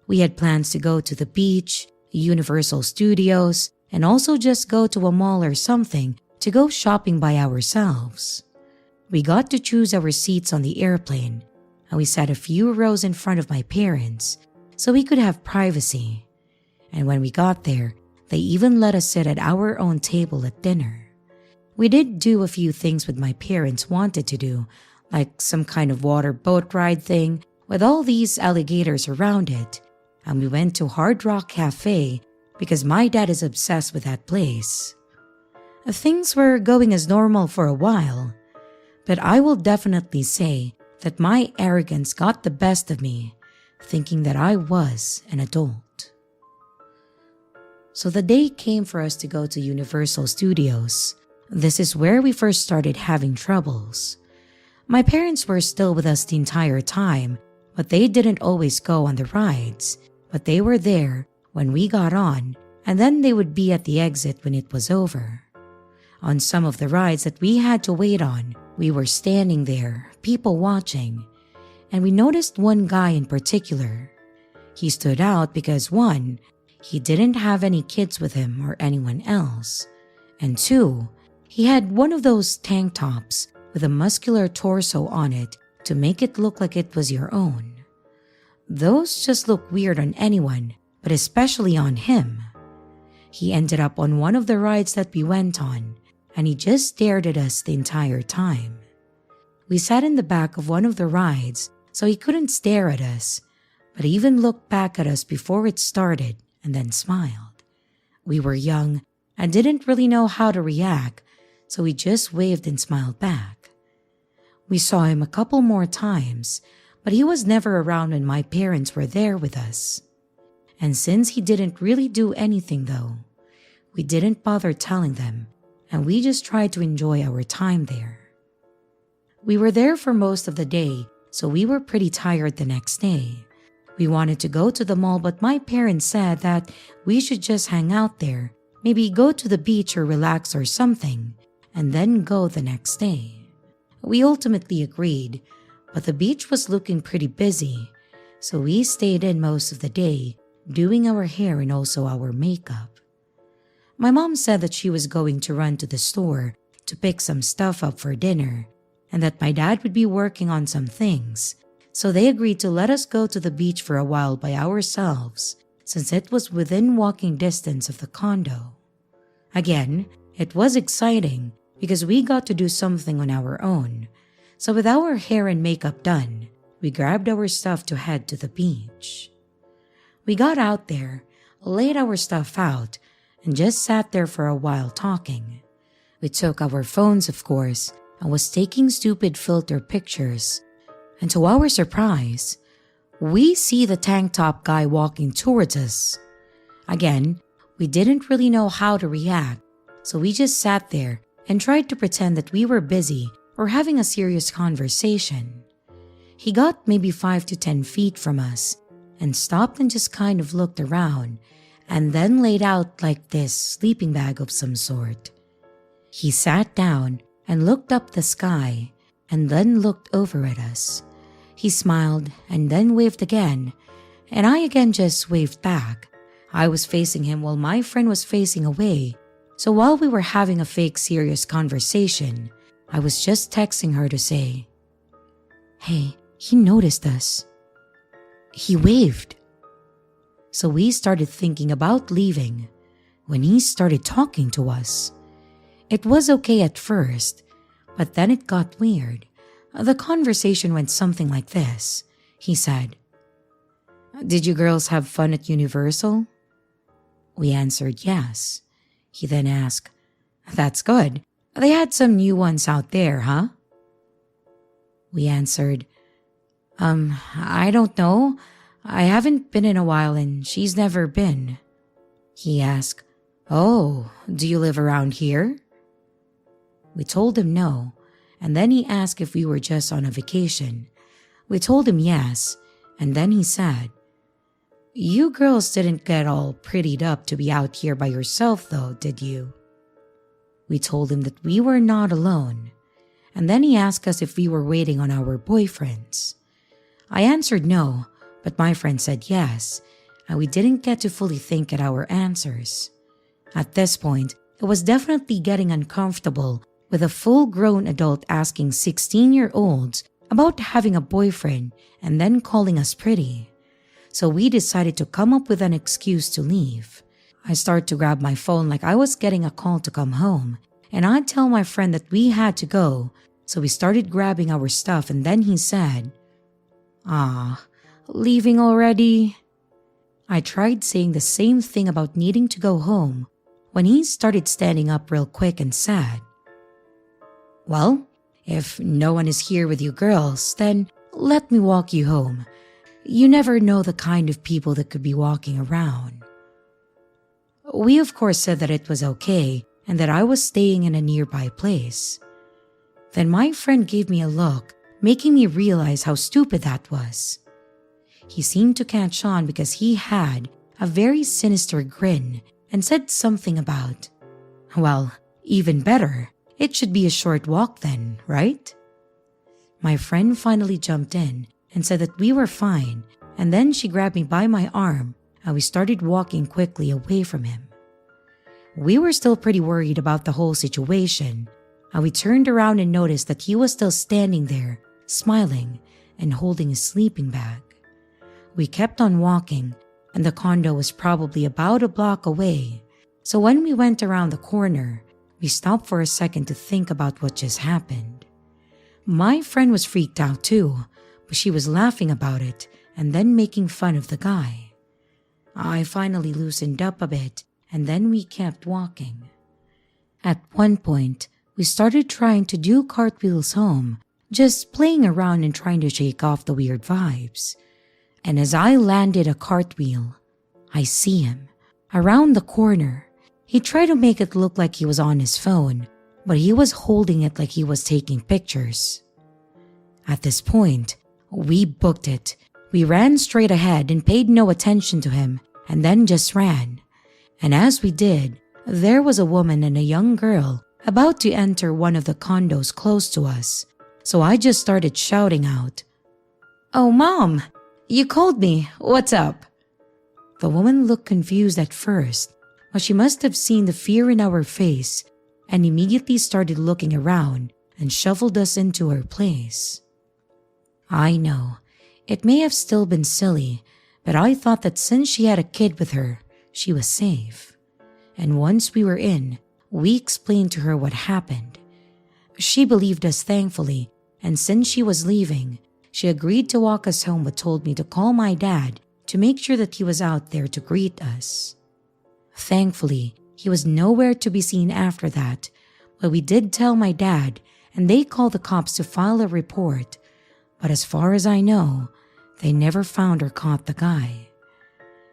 We had plans to go to the beach, Universal Studios, and also just go to a mall or something to go shopping by ourselves. We got to choose our seats on the airplane, and we sat a few rows in front of my parents so we could have privacy. And when we got there, they even let us sit at our own table at dinner. We did do a few things with my parents wanted to do, like some kind of water boat ride thing with all these alligators around it, and we went to Hard Rock Cafe because my dad is obsessed with that place. Things were going as normal for a while, but I will definitely say that my arrogance got the best of me, thinking that I was an adult. So the day came for us to go to Universal Studios. This is where we first started having troubles. My parents were still with us the entire time, but they didn't always go on the rides, but they were there when we got on, and then they would be at the exit when it was over. On some of the rides that we had to wait on, we were standing there, people watching, and we noticed one guy in particular. He stood out because 1, he didn't have any kids with him or anyone else, and 2, he had one of those tank tops with a muscular torso on it to make it look like it was your own. Those just look weird on anyone, but especially on him. He ended up on one of the rides that we went on, and he just stared at us the entire time. We sat in the back of one of the rides, so he couldn't stare at us, but he even looked back at us before it started and then smiled. We were young and didn't really know how to react, so we just waved and smiled back. We saw him a couple more times, but he was never around when my parents were there with us. And since he didn't really do anything though, we didn't bother telling them, and we just tried to enjoy our time there. We were there for most of the day, so we were pretty tired the next day. We wanted to go to the mall, but my parents said that we should just hang out there, maybe go to the beach or relax or something, and then go the next day. We ultimately agreed, but the beach was looking pretty busy, so we stayed in most of the day, doing our hair and also our makeup. My mom said that she was going to run to the store to pick some stuff up for dinner, and that my dad would be working on some things, so they agreed to let us go to the beach for a while by ourselves, since it was within walking distance of the condo. Again, it was exciting because we got to do something on our own, so with our hair and makeup done, we grabbed our stuff to head to the beach. We got out there, laid our stuff out, and just sat there for a while talking. We took our phones, of course, and was taking stupid filter pictures, And to our surprise, we see the tank top guy walking towards us. Again, we didn't really know how to react, so we just sat there and tried to pretend that we were busy or having a serious conversation. He got maybe 5 to 10 feet from us and stopped and just kind of looked around and then laid out like this sleeping bag of some sort. He sat down and looked up the sky and then looked over at us. He smiled and then waved again, and I again just waved back. I was facing him while my friend was facing away, so while we were having a fake serious conversation, I was just texting her to say, "Hey, he noticed us." He waved. So we started thinking about leaving when he started talking to us. It was okay at first, but then it got weird. The conversation went something like this. He said, "Did you girls have fun at Universal?" We answered yes. He then asked, "That's good. They had some new ones out there, huh?" We answered, I don't know. I haven't been in a while and she's never been." He asked, "Oh, do you live around here?" We told him no, and then he asked if we were just on a vacation. We told him yes, and then he said, "You girls didn't get all prettied up to be out here by yourself though, did you?" We told him that we were not alone, and then he asked us if we were waiting on our boyfriends. I answered no, but my friend said yes, and we didn't get to fully think at our answers. At this point, it was definitely getting uncomfortable with a full-grown adult asking 16-year-olds about having a boyfriend and then calling us pretty. So we decided to come up with an excuse to leave. I started to grab my phone like I was getting a call to come home, and I'd tell my friend that we had to go, so we started grabbing our stuff and then he said, leaving already?" I tried saying the same thing about needing to go home when he started standing up real quick and said, "Well, if no one is here with you girls, then let me walk you home. You never know the kind of people that could be walking around." We of course said that it was okay and that I was staying in a nearby place. Then my friend gave me a look, making me realize how stupid that was. He seemed to catch on because he had a very sinister grin and said something about, "Well, even better, it should be a short walk then, right?" My friend finally jumped in and said that we were fine, and then she grabbed me by my arm and we started walking quickly away from him. We were still pretty worried about the whole situation, and we turned around and noticed that he was still standing there, smiling and holding his sleeping bag. We kept on walking, and the condo was probably about a block away, so when we went around the corner, we stopped for a second to think about what just happened. My friend was freaked out too, but she was laughing about it and then making fun of the guy. I finally loosened up a bit, and then we kept walking. At one point, we started trying to do cartwheels home, just playing around and trying to shake off the weird vibes. And as I landed a cartwheel, I see him around the corner. He tried to make it look like he was on his phone, but he was holding it like he was taking pictures. At this point, we booked it. We ran straight ahead and paid no attention to him, and then just ran. And as we did, there was a woman and a young girl about to enter one of the condos close to us, so I just started shouting out, "Oh, Mom! You called me. What's up?" The woman looked confused at first, but she must have seen the fear in our face and immediately started looking around and shuffled us into our place. I know, it may have still been silly, but I thought that since she had a kid with her, she was safe. And once we were in, we explained to her what happened. She believed us thankfully, and since she was leaving, she agreed to walk us home but told me to call my dad to make sure that he was out there to greet us. Thankfully, he was nowhere to be seen after that, but we did tell my dad and they called the cops to file a report. but as far as I know, they never found or caught the guy.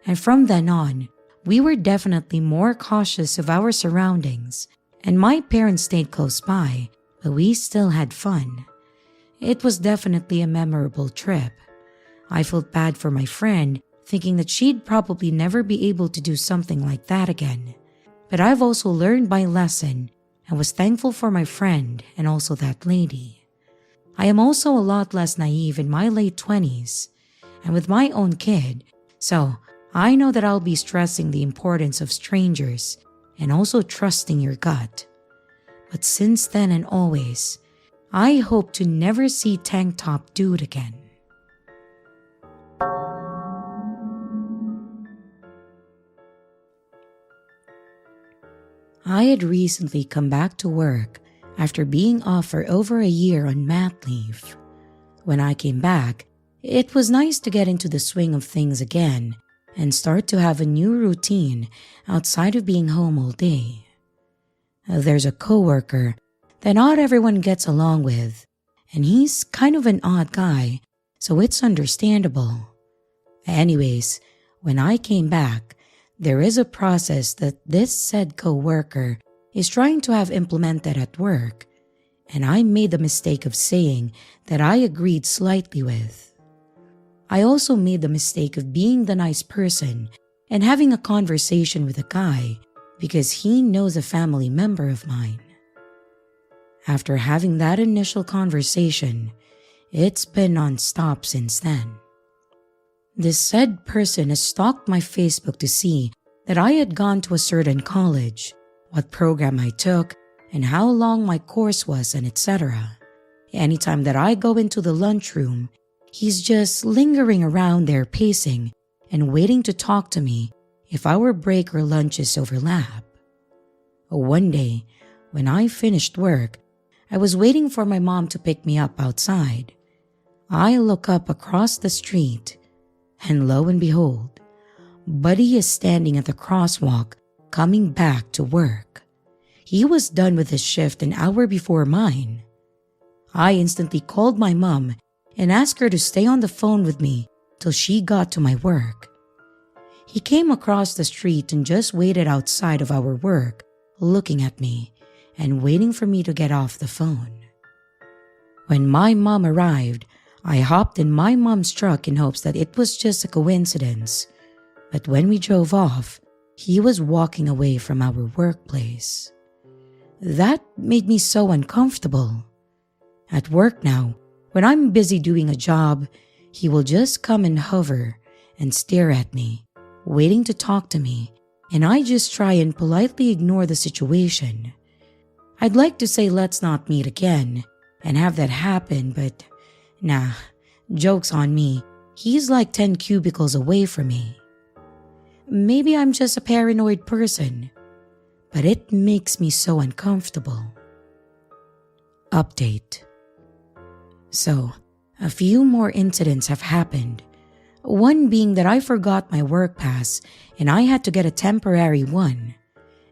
And from then on, we were definitely more cautious of our surroundings, and my parents stayed close by, but we still had fun. It was definitely a memorable trip. I felt bad for my friend, thinking that she'd probably never be able to do something like that again. But I've also learned my lesson and was thankful for my friend and also that lady. I am also a lot less naive in my late 20s and with my own kid, so I know that I'll be stressing the importance of strangers and also trusting your gut. But since then and always, I hope to never see Tank Top Dude again. I had recently come back to work after being off for over a year on mat leave. When I came back, it was nice to get into the swing of things again and start to have a new routine outside of being home all day. There's a coworker that not everyone gets along with, and he's kind of an odd guy, so it's understandable. Anyways, when I came back, there is a process that this said coworker is trying to have implemented at work, and I made the mistake of saying that I agreed slightly with. I also made the mistake of being the nice person and having a conversation with a guy because he knows a family member of mine. After having that initial conversation, it's been non-stop since then. This said person has stalked my Facebook to see that I had gone to a certain college, what program I took, and how long my course was, and etc. Anytime that I go into the lunchroom, he's just lingering around there pacing and waiting to talk to me if our break or lunches overlap. One day, when I finished work, I was waiting for my mom to pick me up outside. I look up across the street, and lo and behold, Buddy is standing at the crosswalk coming back to work. He was done with his shift an hour before mine. I instantly called my mom and asked her to stay on the phone with me till she got to my work. He came across the street and just waited outside of our work, looking at me and waiting for me to get off the phone. When my mom arrived, I hopped in my mom's truck in hopes that it was just a coincidence. But when we drove off, he was walking away from our workplace. That made me so uncomfortable. At work now, when I'm busy doing a job, he will just come and hover and stare at me, waiting to talk to me, and I just try and politely ignore the situation. I'd like to say let's not meet again and have that happen, but nah, joke's on me. He's like 10 cubicles away from me. Maybe I'm just a paranoid person, but it makes me so uncomfortable. Update. So, a few more incidents have happened. One being that I forgot my work pass and I had to get a temporary one.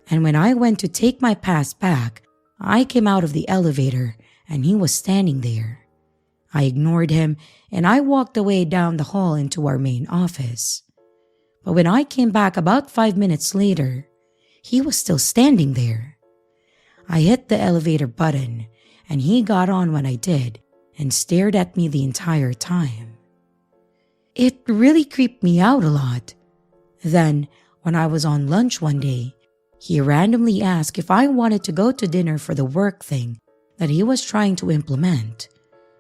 And when I went to take my pass back, I came out of the elevator and he was standing there. I ignored him and I walked away down the hall into our main office. But when I came back about 5 minutes later, he was still standing there. I hit the elevator button and he got on when I did and stared at me the entire time. It really creeped me out a lot. Then, when I was on lunch one day, he randomly asked if I wanted to go to dinner for the work thing that he was trying to implement.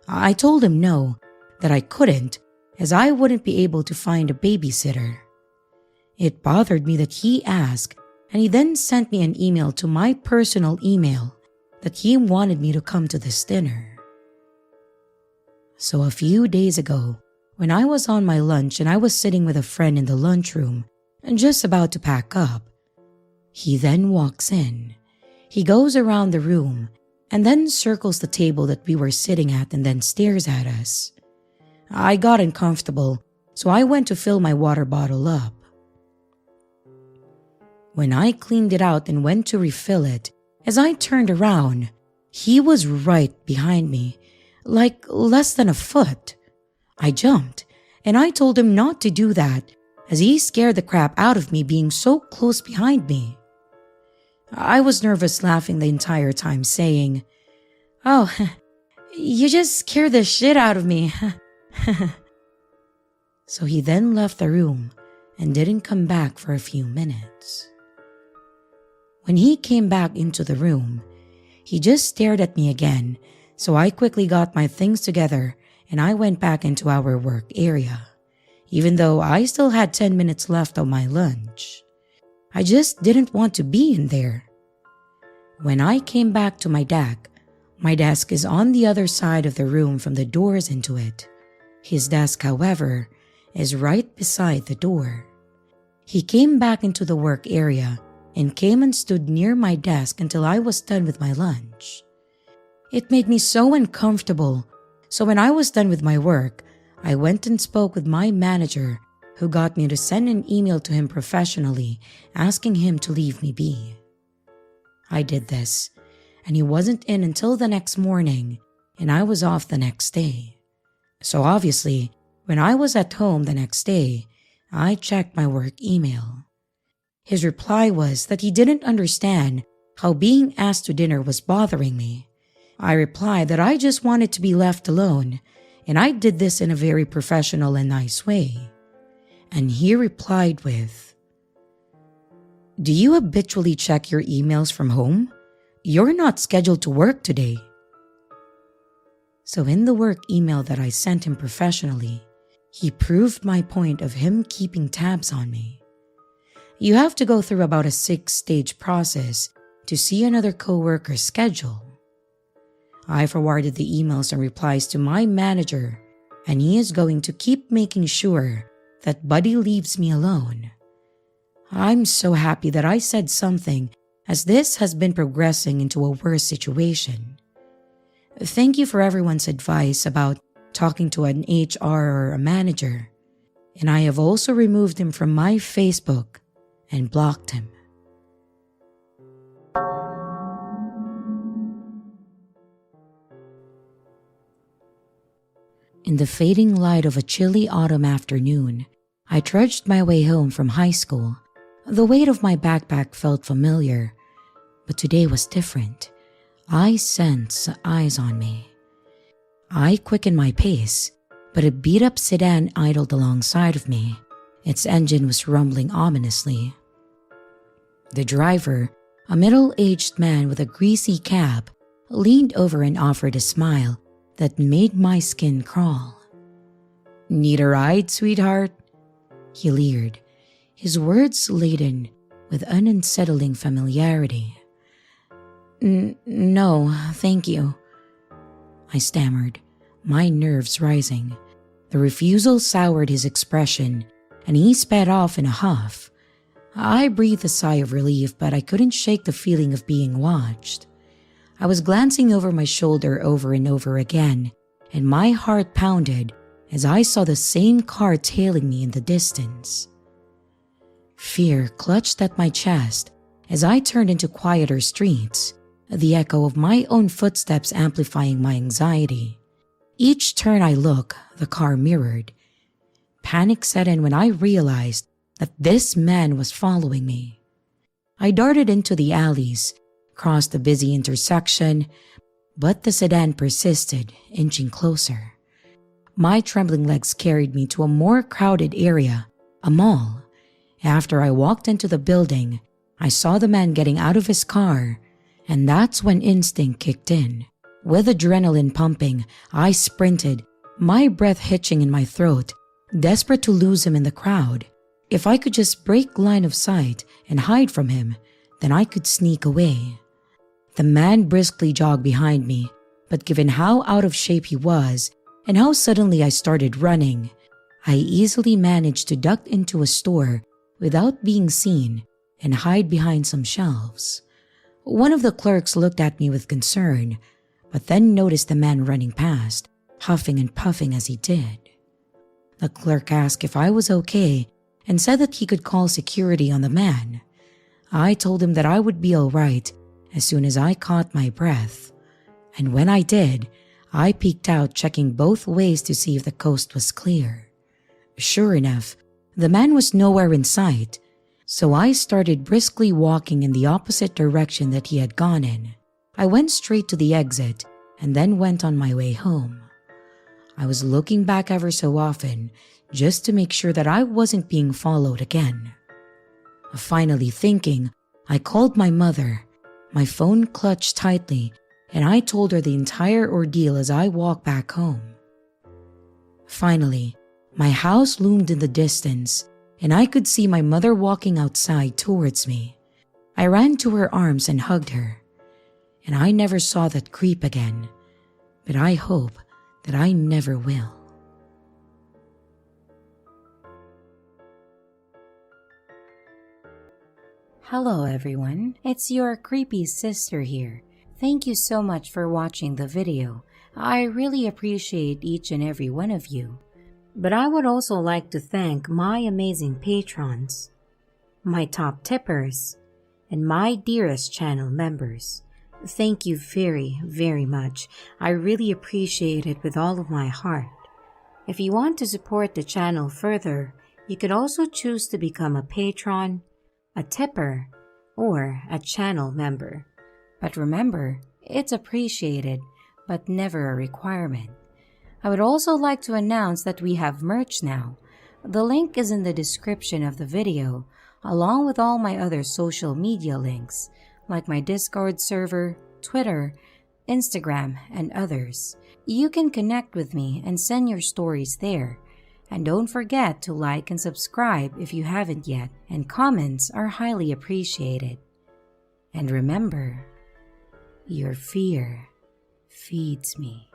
I told him no, that I couldn't, as I wouldn't be able to find a babysitter. It bothered me that he asked, and he then sent me an email to my personal email that he wanted me to come to this dinner. So a few days ago, when I was on my lunch and I was sitting with a friend in the lunchroom and just about to pack up, he then walks in. He goes around the room and then circles the table that we were sitting at and then stares at us. I got uncomfortable, so I went to fill my water bottle up. When I cleaned it out and went to refill it, as I turned around, he was right behind me, like less than a foot. I jumped, and I told him not to do that as he scared the crap out of me being so close behind me. I was nervous, laughing the entire time, saying, "Oh, you just scared the shit out of me." So he then left the room and didn't come back for a few minutes. When he came back into the room, he just stared at me again, so I quickly got my things together and I went back into our work area, even though I still had 10 minutes left of my lunch. I just didn't want to be in there. When I came back to my desk is on the other side of the room from the doors into it. His desk, however, is right beside the door. He came back into the work area and came and stood near my desk until I was done with my lunch. It made me so uncomfortable, so when I was done with my work, I went and spoke with my manager, who got me to send an email to him professionally asking him to leave me be. I did this, and he wasn't in until the next morning, and I was off the next day. So obviously, when I was at home the next day, I checked my work email. His reply was that he didn't understand how being asked to dinner was bothering me. I replied that I just wanted to be left alone, and I did this in a very professional and nice way. And he replied with, "Do you habitually check your emails from home? You're not scheduled to work today." So in the work email that I sent him professionally, he proved my point of him keeping tabs on me. You have to go through about a 6-stage process to see another coworker's schedule. I forwarded the emails and replies to my manager, and he is going to keep making sure that Buddy leaves me alone. I'm so happy that I said something, as this has been progressing into a worse situation. Thank you for everyone's advice about talking to an HR or a manager, and I have also removed him from my Facebook and blocked him. In the fading light of a chilly autumn afternoon, I trudged my way home from high school. The weight of my backpack felt familiar, but today was different. I sensed eyes on me. I quickened my pace, but a beat-up sedan idled alongside of me. Its engine was rumbling ominously. The driver, a middle-aged man with a greasy cap, leaned over and offered a smile that made my skin crawl. "Need a ride, sweetheart?" He leered, his words laden with an unsettling familiarity. No, thank you," I stammered, my nerves rising. The refusal soured his expression, and he sped off in a huff. I breathed a sigh of relief, but I couldn't shake the feeling of being watched. I was glancing over my shoulder over and over again, and my heart pounded as I saw the same car tailing me in the distance. Fear clutched at my chest as I turned into quieter streets, the echo of my own footsteps amplifying my anxiety. Each turn I looked, the car mirrored. Panic set in when I realized that this man was following me. I darted into the alleys, crossed the busy intersection, but the sedan persisted, inching closer. My trembling legs carried me to a more crowded area, a mall. After I walked into the building, I saw the man getting out of his car, and that's when instinct kicked in. With adrenaline pumping, I sprinted, my breath hitching in my throat, desperate to lose him in the crowd. If I could just break line of sight and hide from him, then I could sneak away. The man briskly jogged behind me, but given how out of shape he was and how suddenly I started running, I easily managed to duck into a store without being seen and hide behind some shelves. One of the clerks looked at me with concern, but then noticed the man running past, huffing and puffing as he did. The clerk asked if I was okay and said that he could call security on the man. I told him that I would be all right as soon as I caught my breath, and when I did, I peeked out, checking both ways to see if the coast was clear. Sure enough, the man was nowhere in sight, so I started briskly walking in the opposite direction that he had gone in. I went straight to the exit and then went on my way home. I was looking back ever so often just to make sure that I wasn't being followed again. Finally thinking, I called my mother, my phone clutched tightly, and I told her the entire ordeal as I walked back home. Finally, my house loomed in the distance, and I could see my mother walking outside towards me. I ran to her arms and hugged her, and I never saw that creep again, but I hope that I never will. Hello everyone, it's your creepy sister here. Thank you so much for watching the video. I really appreciate each and every one of you. But I would also like to thank my amazing patrons, my top tippers, and my dearest channel members. Thank you very, very much. I really appreciate it with all of my heart. If you want to support the channel further, you could also choose to become a patron, a tipper, or a channel member. But remember, it's appreciated, but never a requirement. I would also like to announce that we have merch now. The link is in the description of the video, along with all my other social media links, like my Discord server, Twitter, Instagram, and others. You can connect with me and send your stories there. And don't forget to like and subscribe if you haven't yet, and comments are highly appreciated. And remember, your fear feeds me.